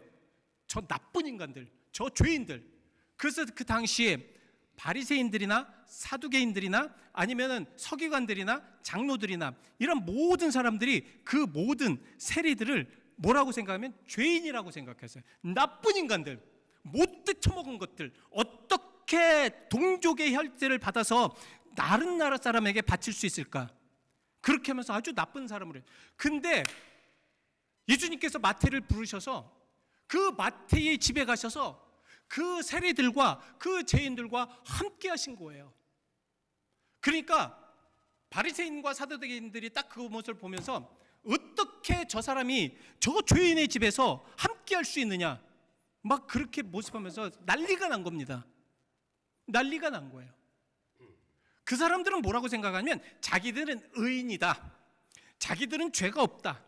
Speaker 2: 저 나쁜 인간들, 저 죄인들. 그래서 그 당시에 바리새인들이나 사두개인들이나 아니면은 서기관들이나 장로들이나 이런 모든 사람들이 그 모든 세리들을 뭐라고 생각하면 죄인이라고 생각했어요. 나쁜 인간들, 못돼 처먹은 것들, 어떻게 동족의 혈세를 받아서 다른 나라 사람에게 바칠 수 있을까? 그렇게 하면서 아주 나쁜 사람으로 해요. 근데 예수님께서 마태를 부르셔서 그 마태의 집에 가셔서 그 세리들과 그 죄인들과 함께 하신 거예요. 그러니까 바리새인과 사두개인들이 딱 그 모습을 보면서 어떻게 저 사람이 저 죄인의 집에서 함께 할 수 있느냐, 막 그렇게 모습하면서 난리가 난 겁니다. 난리가 난 거예요. 그 사람들은 뭐라고 생각하면 자기들은 의인이다, 자기들은 죄가 없다,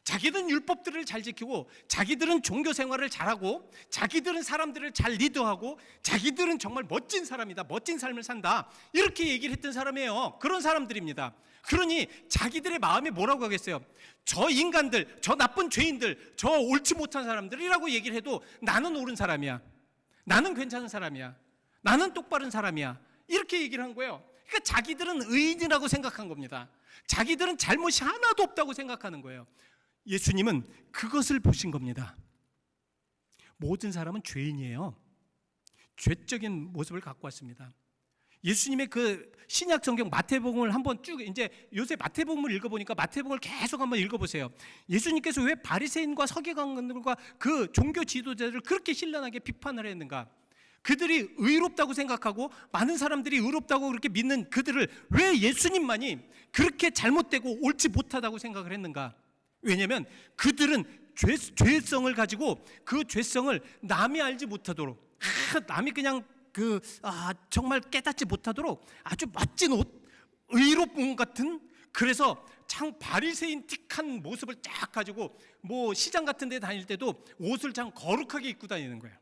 Speaker 2: 자기들은 율법들을 잘 지키고 자기들은 종교 생활을 잘하고 자기들은 사람들을 잘 리더하고 자기들은 정말 멋진 사람이다, 멋진 삶을 산다, 이렇게 얘기를 했던 사람이에요. 그런 사람들입니다. 그러니 자기들의 마음에 뭐라고 하겠어요? 저 인간들, 저 나쁜 죄인들, 저 옳지 못한 사람들이라고 얘기를 해도 나는 옳은 사람이야, 나는 괜찮은 사람이야, 나는 똑바른 사람이야, 이렇게 얘기를 한 거예요. 그러니까 자기들은 의인이라고 생각한 겁니다. 자기들은 잘못이 하나도 없다고 생각하는 거예요. 예수님은 그것을 보신 겁니다. 모든 사람은 죄인이에요. 죄적인 모습을 갖고 왔습니다. 예수님의 그 신약 성경 마태복음을 한번 쭉, 이제 요새 마태복음을 읽어보니까 마태복음을 계속 한번 읽어보세요. 예수님께서 왜 바리새인과 서기관들과 그 종교 지도자들을 그렇게 신랄하게 비판을 했는가? 그들이 의롭다고 생각하고 많은 사람들이 의롭다고 그렇게 믿는 그들을 왜 예수님만이 그렇게 잘못되고 옳지 못하다고 생각을 했는가? 왜냐하면 그들은 죄성을 가지고 그 죄성을 남이 알지 못하도록, 남이 그냥 정말 깨닫지 못하도록 아주 멋진 옷, 의롭은 같은, 그래서 참 바리새인틱한 모습을 쫙 가지고 뭐 시장 같은 데 다닐 때도 옷을 참 거룩하게 입고 다니는 거예요.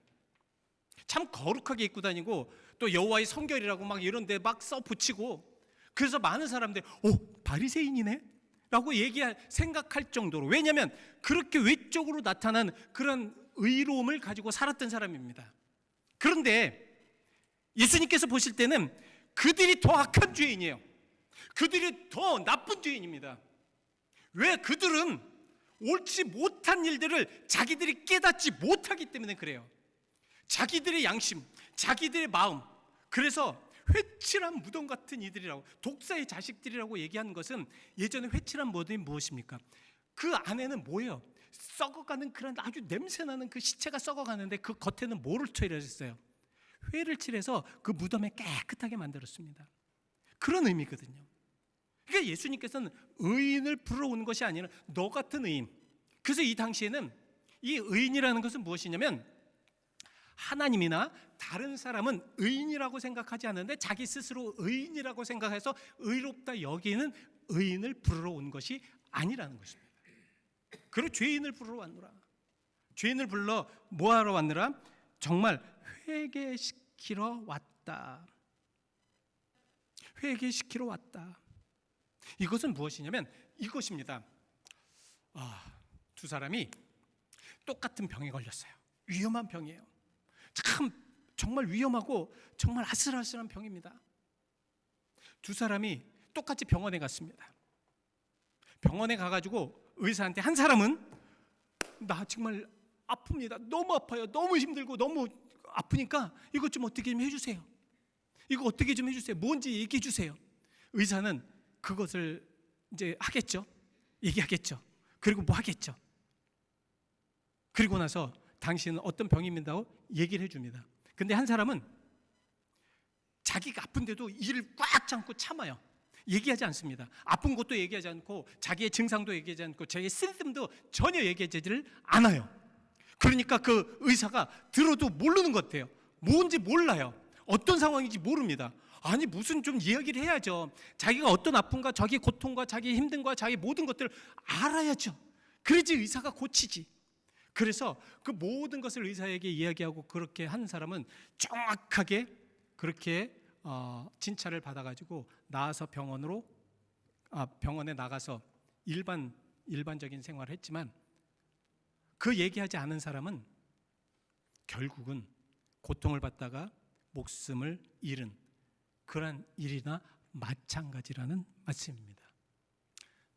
Speaker 2: 참 거룩하게 입고 다니고 또 여호와의 성결이라고 막 이런 데 막 써 붙이고, 그래서 많은 사람들이 바리새인이네 라고 생각할 정도로, 왜냐하면 그렇게 외적으로 나타난 그런 의로움을 가지고 살았던 사람입니다. 그런데 예수님께서 보실 때는 그들이 더 악한 죄인이에요. 그들이 더 나쁜 죄인입니다. 왜? 그들은 옳지 못한 일들을 자기들이 깨닫지 못하기 때문에 그래요. 자기들의 양심, 자기들의 마음, 그래서 회칠한 무덤 같은 이들이라고, 독사의 자식들이라고 얘기하는 것은 예전에 회칠한 무덤이 무엇입니까? 그 안에는 뭐예요? 썩어가는 그런 아주 냄새나는 그 시체가 썩어가는데 그 겉에는 뭐를 칠했어요? 회를 칠해서 그 무덤에 깨끗하게 만들었습니다. 그런 의미거든요. 그러니까 예수님께서는 의인을 불러오는 것이 아니라 너 같은 의인. 그래서 이 당시에는 이 의인이라는 것은 무엇이냐면, 하나님이나 다른 사람은 의인이라고 생각하지 않는데 자기 스스로 의인이라고 생각해서 의롭다 여기는 의인을 부르러 온 것이 아니라는 것입니다. 그리고 죄인을 부르러 왔노라. 죄인을 불러 뭐하러 왔느라? 정말 회개시키러 왔다. 회개시키러 왔다. 이것은 무엇이냐면 이것입니다. 두 사람이 똑같은 병에 걸렸어요. 위험한 병이에요. 참 정말 위험하고 정말 아슬아슬한 병입니다. 두 사람이 똑같이 병원에 갔습니다. 병원에 가가지고 의사한테, 한 사람은 나 정말 아픕니다. 너무 아파요. 너무 힘들고 너무 아프니까 이것 좀 어떻게 좀 해주세요. 이거 어떻게 좀 해주세요. 뭔지 얘기해 주세요. 의사는 그것을 이제 하겠죠. 얘기하겠죠. 그리고 뭐 하겠죠. 그리고 나서 당신은 어떤 병입니다고 얘기를 해줍니다. 근데 한 사람은 자기가 아픈데도 이를 꽉 참고 참아요. 얘기하지 않습니다. 아픈 것도 얘기하지 않고 자기의 증상도 얘기하지 않고 자기의 쓰림도 전혀 얘기하지를 않아요. 그러니까 그 의사가 들어도 모르는 것 같아요. 뭔지 몰라요. 어떤 상황인지 모릅니다. 아니 무슨 좀 이야기를 해야죠. 자기가 어떤 아픔과 자기 고통과 자기 힘듦과 자기 모든 것들을 알아야죠. 그래야지 의사가 고치지. 그래서 그 모든 것을 의사에게 이야기하고 그렇게 한 사람은 정확하게 그렇게 진찰을 받아가지고 나와서 병원에 나가서 일반적인 생활을 했지만, 그 얘기하지 않은 사람은 결국은 고통을 받다가 목숨을 잃은 그러한 일이나 마찬가지라는 말씀입니다.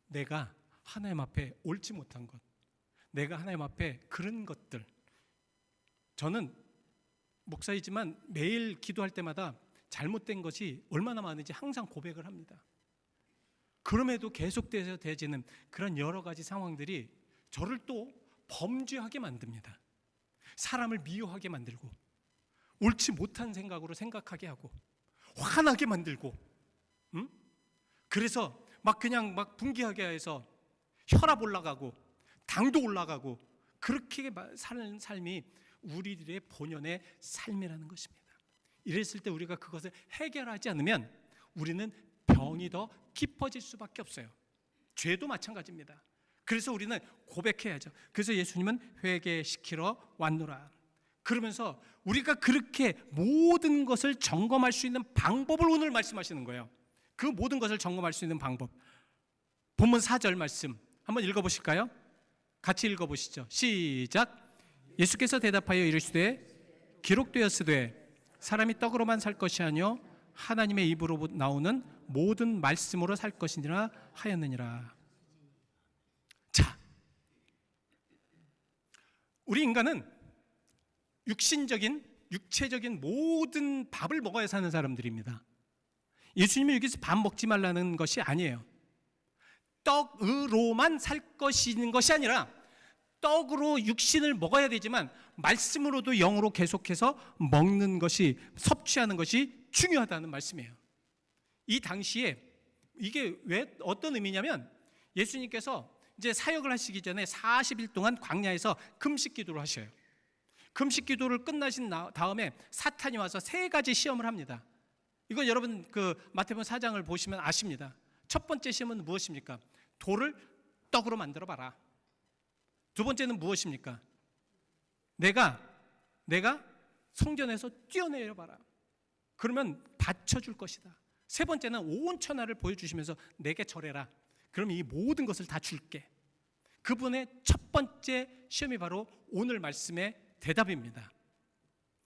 Speaker 2: 내가 하나님 앞에 옳지 못한 것, 내가 하나님 앞에 그런 것들, 저는 목사이지만 매일 기도할 때마다 잘못된 것이 얼마나 많은지 항상 고백을 합니다. 그럼에도 계속돼서 되지는 그런 여러 가지 상황들이 저를 또 범죄하게 만듭니다. 사람을 미워하게 만들고 옳지 못한 생각으로 생각하게 하고 화나게 만들고, 그래서 막 그냥 막 분개하게 해서 혈압 올라가고 당도 올라가고 그렇게 사는 삶이 우리들의 본연의 삶이라는 것입니다. 이랬을 때 우리가 그것을 해결하지 않으면 우리는 병이 더 깊어질 수밖에 없어요. 죄도 마찬가지입니다. 그래서 우리는 고백해야죠. 그래서 예수님은 회개시키러 왔노라. 그러면서 우리가 그렇게 모든 것을 점검할 수 있는 방법을 오늘 말씀하시는 거예요. 그 모든 것을 점검할 수 있는 방법. 본문 4절 말씀 한번 읽어보실까요? 같이 읽어보시죠. 시작. 예수께서 대답하여 이르시되 기록되었으되 사람이 떡으로만 살 것이 아니요 하나님의 입으로 나오는 모든 말씀으로 살 것이니라 하였느니라. 자, 우리 인간은 육체적인 모든 밥을 먹어야 사는 사람들입니다. 예수님이 여기서 밥 먹지 말라는 것이 아니에요. 떡으로만 살 것인 것이 아니라 떡으로 육신을 먹어야 되지만 말씀으로도 영으로 계속해서 먹는 것이, 섭취하는 것이 중요하다는 말씀이에요. 이 당시에 이게 왜 어떤 의미냐면 예수님께서 이제 사역을 하시기 전에 40일 동안 광야에서 금식 기도를 하셔요. 금식 기도를 끝나신 다음에 사탄이 와서 3가지 시험을 합니다. 이거 여러분 그 마태복음 4장을 보시면 아십니다. 첫 번째 시험은 무엇입니까? 돌을 떡으로 만들어 봐라. 두 번째는 무엇입니까? 내가 성전에서 뛰어내려 봐라. 그러면 받쳐줄 것이다. 세 번째는 온 천하를 보여주시면서 내게 절해라. 그럼 이 모든 것을 다 줄게. 그분의 첫 번째 시험이 바로 오늘 말씀의 대답입니다.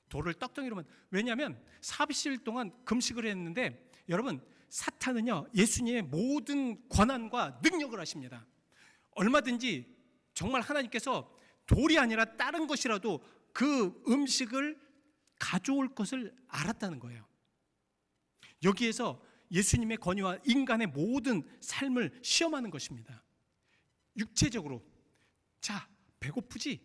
Speaker 2: 돌을 떡덩이로만. 왜냐하면 40일 동안 금식을 했는데 여러분, 사탄은요 예수님의 모든 권한과 능력을 아십니다. 얼마든지 정말 하나님께서 돌이 아니라 다른 것이라도 그 음식을 가져올 것을 알았다는 거예요. 여기에서 예수님의 권위와 인간의 모든 삶을 시험하는 것입니다. 육체적으로, 자, 배고프지?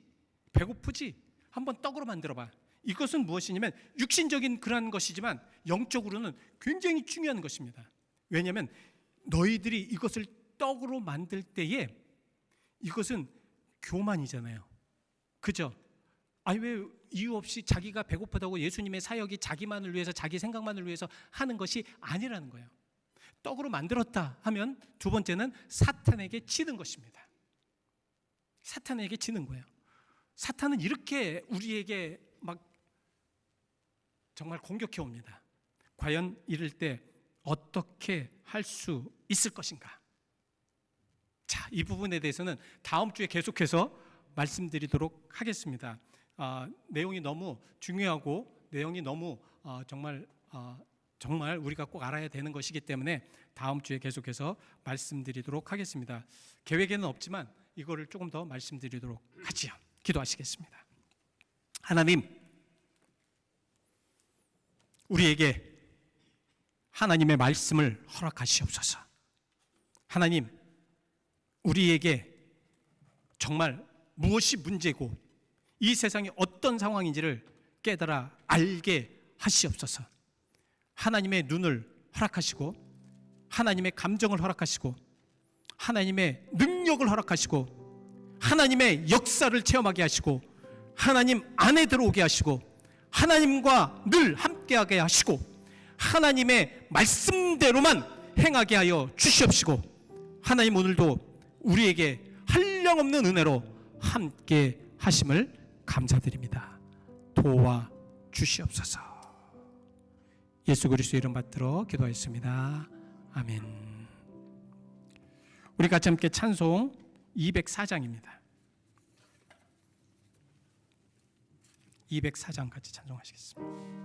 Speaker 2: 한번 떡으로 만들어봐. 이것은 무엇이냐면 육신적인 그런 것이지만 영적으로는 굉장히 중요한 것입니다. 왜냐하면 너희들이 이것을 떡으로 만들 때에 이것은 교만이잖아요. 그죠? 아니 왜 이유 없이 자기가 배고프다고 예수님의 사역이 자기만을 위해서, 자기 생각만을 위해서 하는 것이 아니라는 거예요. 떡으로 만들었다 하면 두 번째는 사탄에게 지는 것입니다. 사탄에게 지는 거예요. 사탄은 이렇게 우리에게 막 정말 공격해 옵니다. 과연 이럴 때 어떻게 할 수 있을 것인가? 자, 이 부분에 대해서는 다음 주에 계속해서 말씀드리도록 하겠습니다. 내용이 너무 중요하고 내용이 너무 정말 우리가 꼭 알아야 되는 것이기 때문에 다음 주에 계속해서 말씀드리도록 하겠습니다. 계획에는 없지만 이거를 조금 더 말씀드리도록 하지요. 기도하시겠습니다. 하나님, 우리에게 하나님의 말씀을 허락하시옵소서. 하나님, 우리에게 정말 무엇이 문제고 이 세상이 어떤 상황인지를 깨달아 알게 하시옵소서. 하나님의 눈을 허락하시고 하나님의 감정을 허락하시고 하나님의 능력을 허락하시고 하나님의 역사를 체험하게 하시고 하나님 안에 들어오게 하시고 하나님과 늘 함께하게 하시고 하나님의 말씀대로만 행하게 하여 주시옵시고 하나님 오늘도 우리에게 한량없는 은혜로 함께 하심을 감사드립니다. 도와 주시옵소서. 예수 그리스도의 이름 받들어 기도하였습니다. 아멘. 우리 같이 함께 찬송 204장입니다. 204장 같이 찬송하시겠습니다.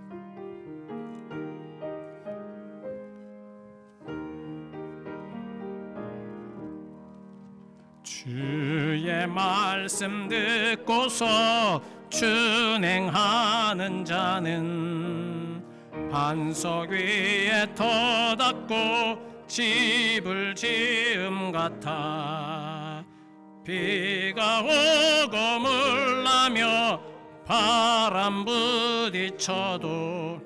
Speaker 2: 주의 말씀 듣고서 준행하는 자는 반석 위에 터닫고 집을 지음 같아 비가 오고 물나며 바람 부딪혀도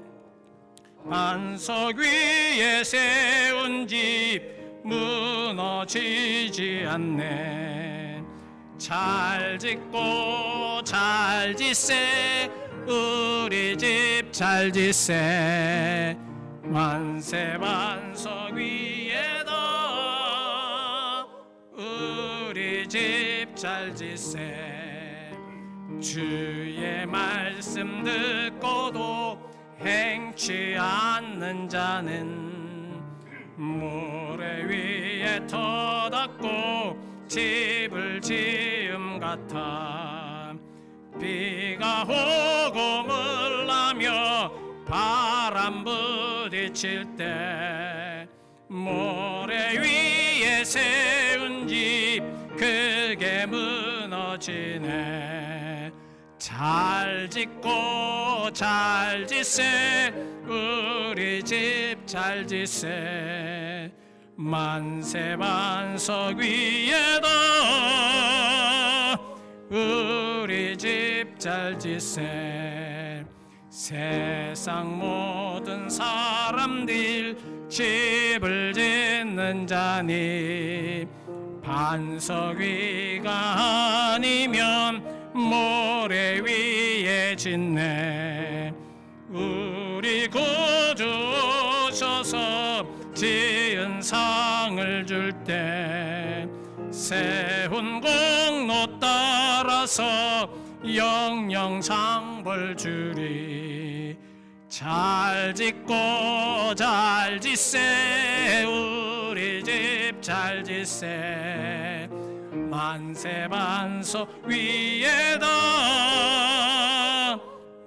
Speaker 2: 반석 위에 세운 집 무너지지 않네. 잘 짓고 잘 짓세 우리 집 잘 짓세 만세 반석 위에다 우리 집 잘 짓세. 주의 말씀 듣고도 행치 않는 자는 모래 위에 터닫고 집을 지음 같아 비가 오고 물나며 바람 부딪힐 때 모래 위에 세운 집 그게 무너지네. 잘 짓고 잘 짓세 우리 집 잘 짓세 만세 반석 위에다 우리 집 잘 지세. 세상 모든 사람들 집을 짓는 자니 반석 위가 아니면 모래 위에 짓네. 우리 구주 오셔서 지은 상을 줄 때 세운 공로 따라서 영영 상벌 주리. 잘 짓고 잘 짓세. 우리 집 잘 짓세. 만세 반석 위에다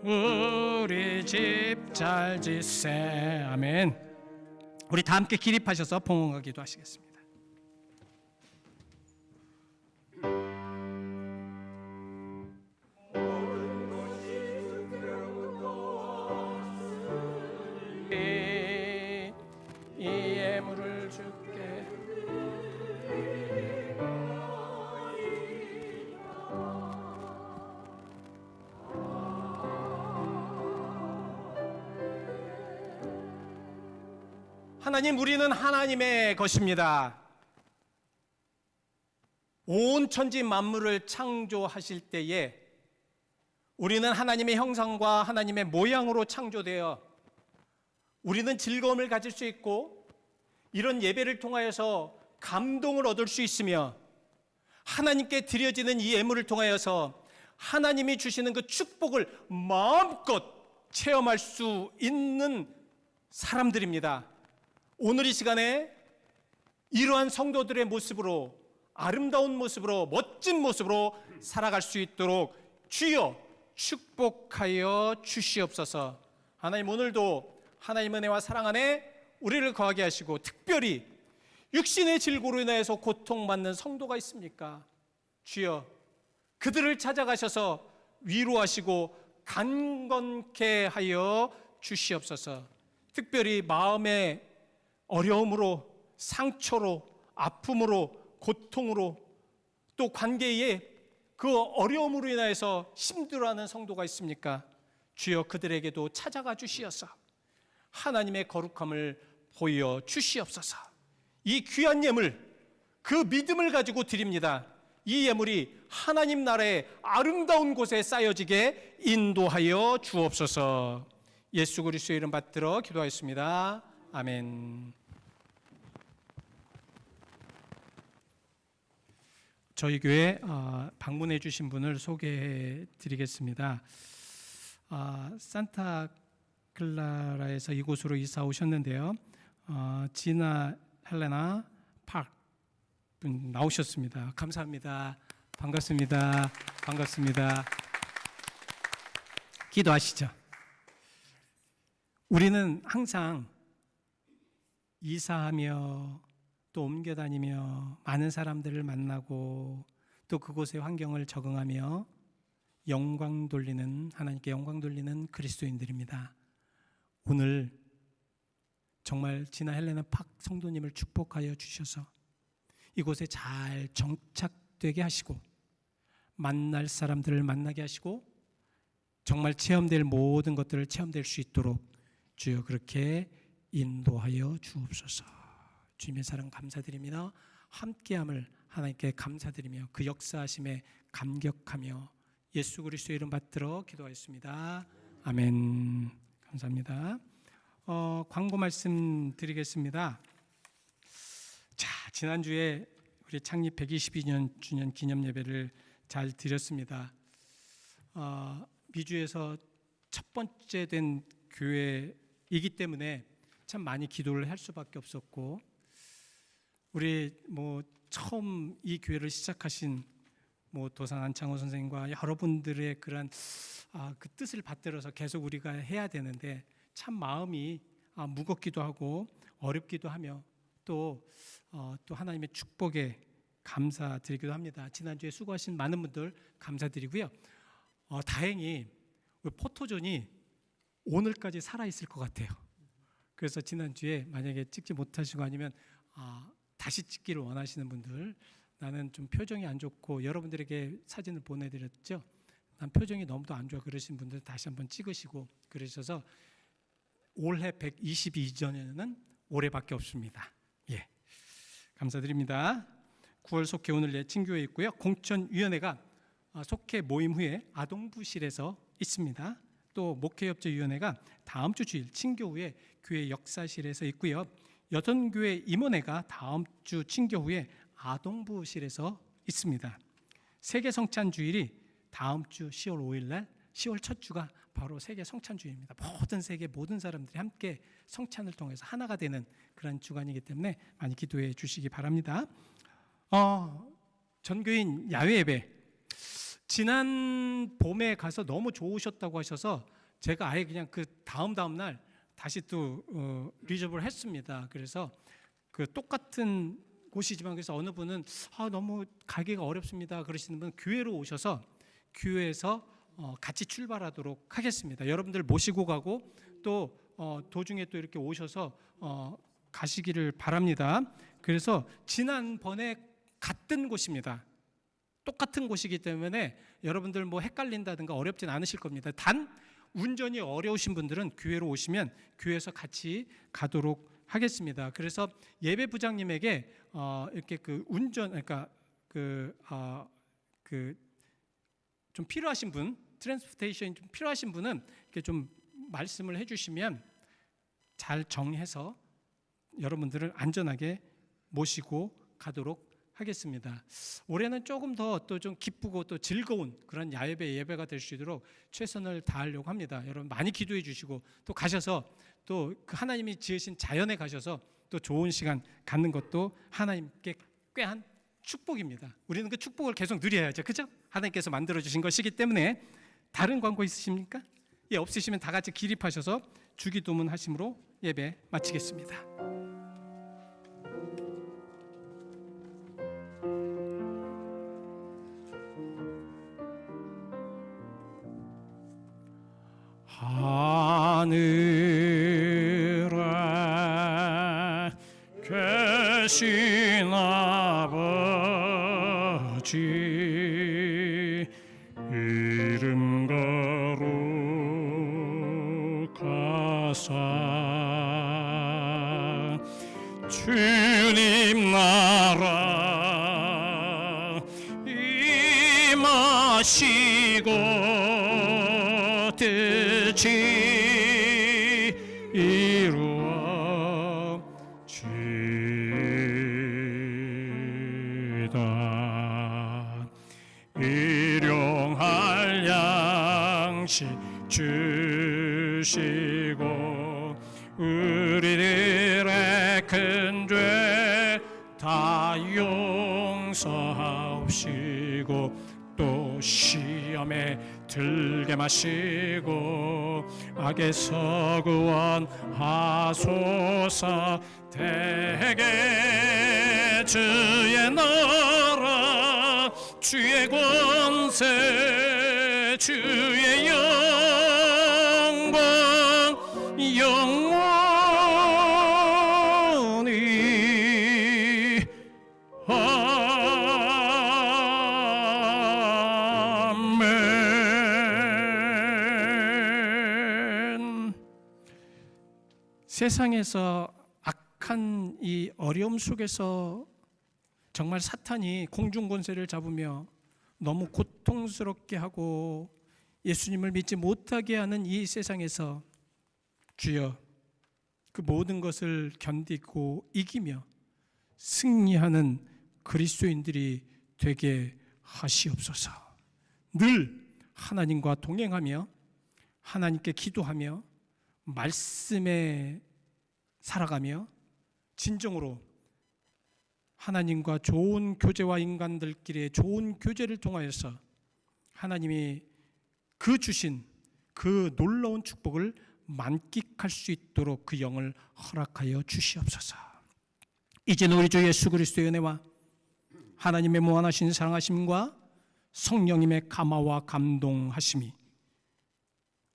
Speaker 2: 우리 집 잘 짓세. 아멘. 우리 다 함께 기립하셔서 봉헌과 기도하시겠습니다. 이 예물을 주께 하나님, 우리는 하나님의 것입니다. 온 천지 만물을 창조하실 때에 우리는 하나님의 형상과 하나님의 모양으로 창조되어 우리는 즐거움을 가질 수 있고 이런 예배를 통하여서 감동을 얻을 수 있으며 하나님께 드려지는 이 예물을 통하여서 하나님이 주시는 그 축복을 마음껏 체험할 수 있는 사람들입니다. 오늘 이 시간에 이러한 성도들의 모습으로, 아름다운 모습으로, 멋진 모습으로 살아갈 수 있도록 주여 축복하여 주시옵소서. 하나님, 오늘도 하나님 은혜와 사랑 안에 우리를 거하게 하시고 특별히 육신의 질고로 인하여서 고통받는 성도가 있습니까? 주여 그들을 찾아가셔서 위로하시고 강건케 하여 주시옵소서. 특별히 마음의 어려움으로, 상처로, 아픔으로, 고통으로, 또 관계에 그 어려움으로 인하여서 힘들어하는 성도가 있습니까? 주여 그들에게도 찾아가 주시어서 하나님의 거룩함을 보여 주시옵소서. 이 귀한 예물, 그 믿음을 가지고 드립니다. 이 예물이 하나님 나라의 아름다운 곳에 쌓여지게 인도하여 주옵소서. 예수 그리스도의 이름 받들어 기도하였습니다. 아멘. 저희 교회 방문해 주신 분을 소개해 드리겠습니다. 산타클라라에서 이곳으로 이사 오셨는데요. 지나 헬레나 팍 분 나오셨습니다. 감사합니다. 반갑습니다. 반갑습니다. 기도하시죠. 우리는 항상 이사하며 또 옮겨 다니며 많은 사람들을 만나고 또 그곳의 환경을 적응하며 영광 돌리는, 하나님께 영광 돌리는 그리스도인들입니다. 오늘 정말 지나 헬레나 팍 성도님을 축복하여 주셔서 이곳에 잘 정착되게 하시고 만날 사람들을 만나게 하시고 정말 체험될 모든 것들을 체험될 수 있도록 주여 그렇게 인도하여 주옵소서. 주님의 사랑 감사드립니다. 함께함을 하나님께 감사드리며 그 역사하심에 감격하며 예수 그리스도의 이름 받들어 기도하였습니다. 아멘. 감사합니다. 광고 말씀 드리겠습니다. 자, 지난주에 우리 창립 122년 주년 기념 예배를 잘 드렸습니다. 미주에서 첫 번째 된 교회이기 때문에 참 많이 기도를 할 수밖에 없었고, 우리 처음 이 교회를 시작하신 도산 안창호 선생님과 여러분들의 그런 그 뜻을 받들어서 계속 우리가 해야 되는데 참 마음이 무겁기도 하고 어렵기도 하며 또 하나님의 축복에 감사드리기도 합니다. 지난주에 수고하신 많은 분들 감사드리고요. 다행히 포토존이 오늘까지 살아있을 것 같아요. 그래서 지난주에 만약에 찍지 못하시고 아니면 다시 찍기를 원하시는 분들 나는 좀 표정이 안 좋고 여러분들에게 사진을 보내드렸죠. 난 표정이 너무도 안 좋아 그러신 분들 다시 한번 찍으시고 그러셔서 올해 122전에는 올해밖에 없습니다. 예, 감사드립니다. 9월 속회 오늘 예친교회 있고요. 공천위원회가 속회 모임 후에 아동부실에서 있습니다. 또 목회협조위원회가 다음 주 주일 친교 후에 교회 역사실에서 있고요. 여전교회 임원회가 다음 주 친교 후에 아동부실에서 있습니다. 세계 성찬 주일이 다음 주 10월 5일 날 10월 첫 주가 바로 세계 성찬 주일입니다. 모든 세계 모든 사람들이 함께 성찬을 통해서 하나가 되는 그런 주간이기 때문에 많이 기도해 주시기 바랍니다. 전교인 야외 예배 지난 봄에 가서 너무 좋으셨다고 하셔서 제가 아예 그냥 그 다음 날 다시 또 리저브를 했습니다. 그래서 그 똑같은 곳이지만 그래서 어느 분은 너무 가기가 어렵습니다 그러시는 분은 교회로 오셔서 교회에서 같이 출발하도록 하겠습니다. 여러분들 모시고 가고 또 도중에 또 이렇게 오셔서 가시기를 바랍니다. 그래서 지난번에 갔던 곳입니다. 똑같은 곳이기 때문에 여러분들 뭐 헷갈린다든가 어렵진 않으실 겁니다. 단 운전이 어려우신 분들은 교회로 오시면 교회에서 같이 가도록 하겠습니다. 그래서 예배 부장님에게 이렇게 그 운전 그러니까 좀 필요하신 분, 트랜스포테이션이 좀 필요하신 분은 이렇게 좀 말씀을 해주시면 잘 정해서 여러분들을 안전하게 모시고 가도록 하겠습니다. 올해는 조금 더 또 좀 기쁘고 또 즐거운 그런 야외 예배가 될 수 있도록 최선을 다하려고 합니다. 여러분 많이 기도해 주시고 또 가셔서 또 그 하나님이 지으신 자연에 가셔서 또 좋은 시간 갖는 것도 하나님께 꾀한 축복입니다. 우리는 그 축복을 계속 누려야죠. 그죠? 하나님께서 만들어 주신 것이기 때문에. 다른 광고 있으십니까? 예, 없으시면 다 같이 기립하셔서 주기도문 하심으로 예배 마치겠습니다. 하늘에 계신 아버지 이름 거룩하사 주님 나라 임하시고 뜻이 이루어지다. 일용할 양식 주시고 우리들의 큰 죄 다 용서하옵시고 또 시험에 들게 마시고 악에서 구원하소서. 대개 주의 나라 주의 권세 주의 영광 영원히 아멘. 세상에서 악한 이 어려움 속에서 정말 사탄이 공중권세를 잡으며 너무 고통스럽게 하고 예수님을 믿지 못하게 하는 이 세상에서 주여 그 모든 것을 견디고 이기며 승리하는 그리스도인들이 되게 하시옵소서. 늘 하나님과 동행하며 하나님께 기도하며 말씀에 살아가며 진정으로 하나님과 좋은 교제와 인간들끼리의 좋은 교제를 통하여서 하나님이 그 주신 그 놀라운 축복을 만끽할 수 있도록 그 영을 허락하여 주시옵소서. 이제는 우리 주 예수 그리스도의 은혜와 하나님의 무한하신 사랑하심과 성령님의 감화와 감동하심이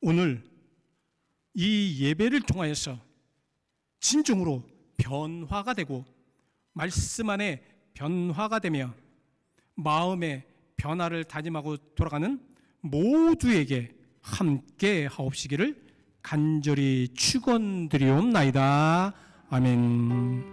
Speaker 2: 오늘 이 예배를 통하여서 진정으로 변화가 되고 말씀 안에 변화가 되며 마음의 변화를 다짐하고 돌아가는 모두에게 함께 하옵시기를 간절히 축원드리옵나이다. 아멘.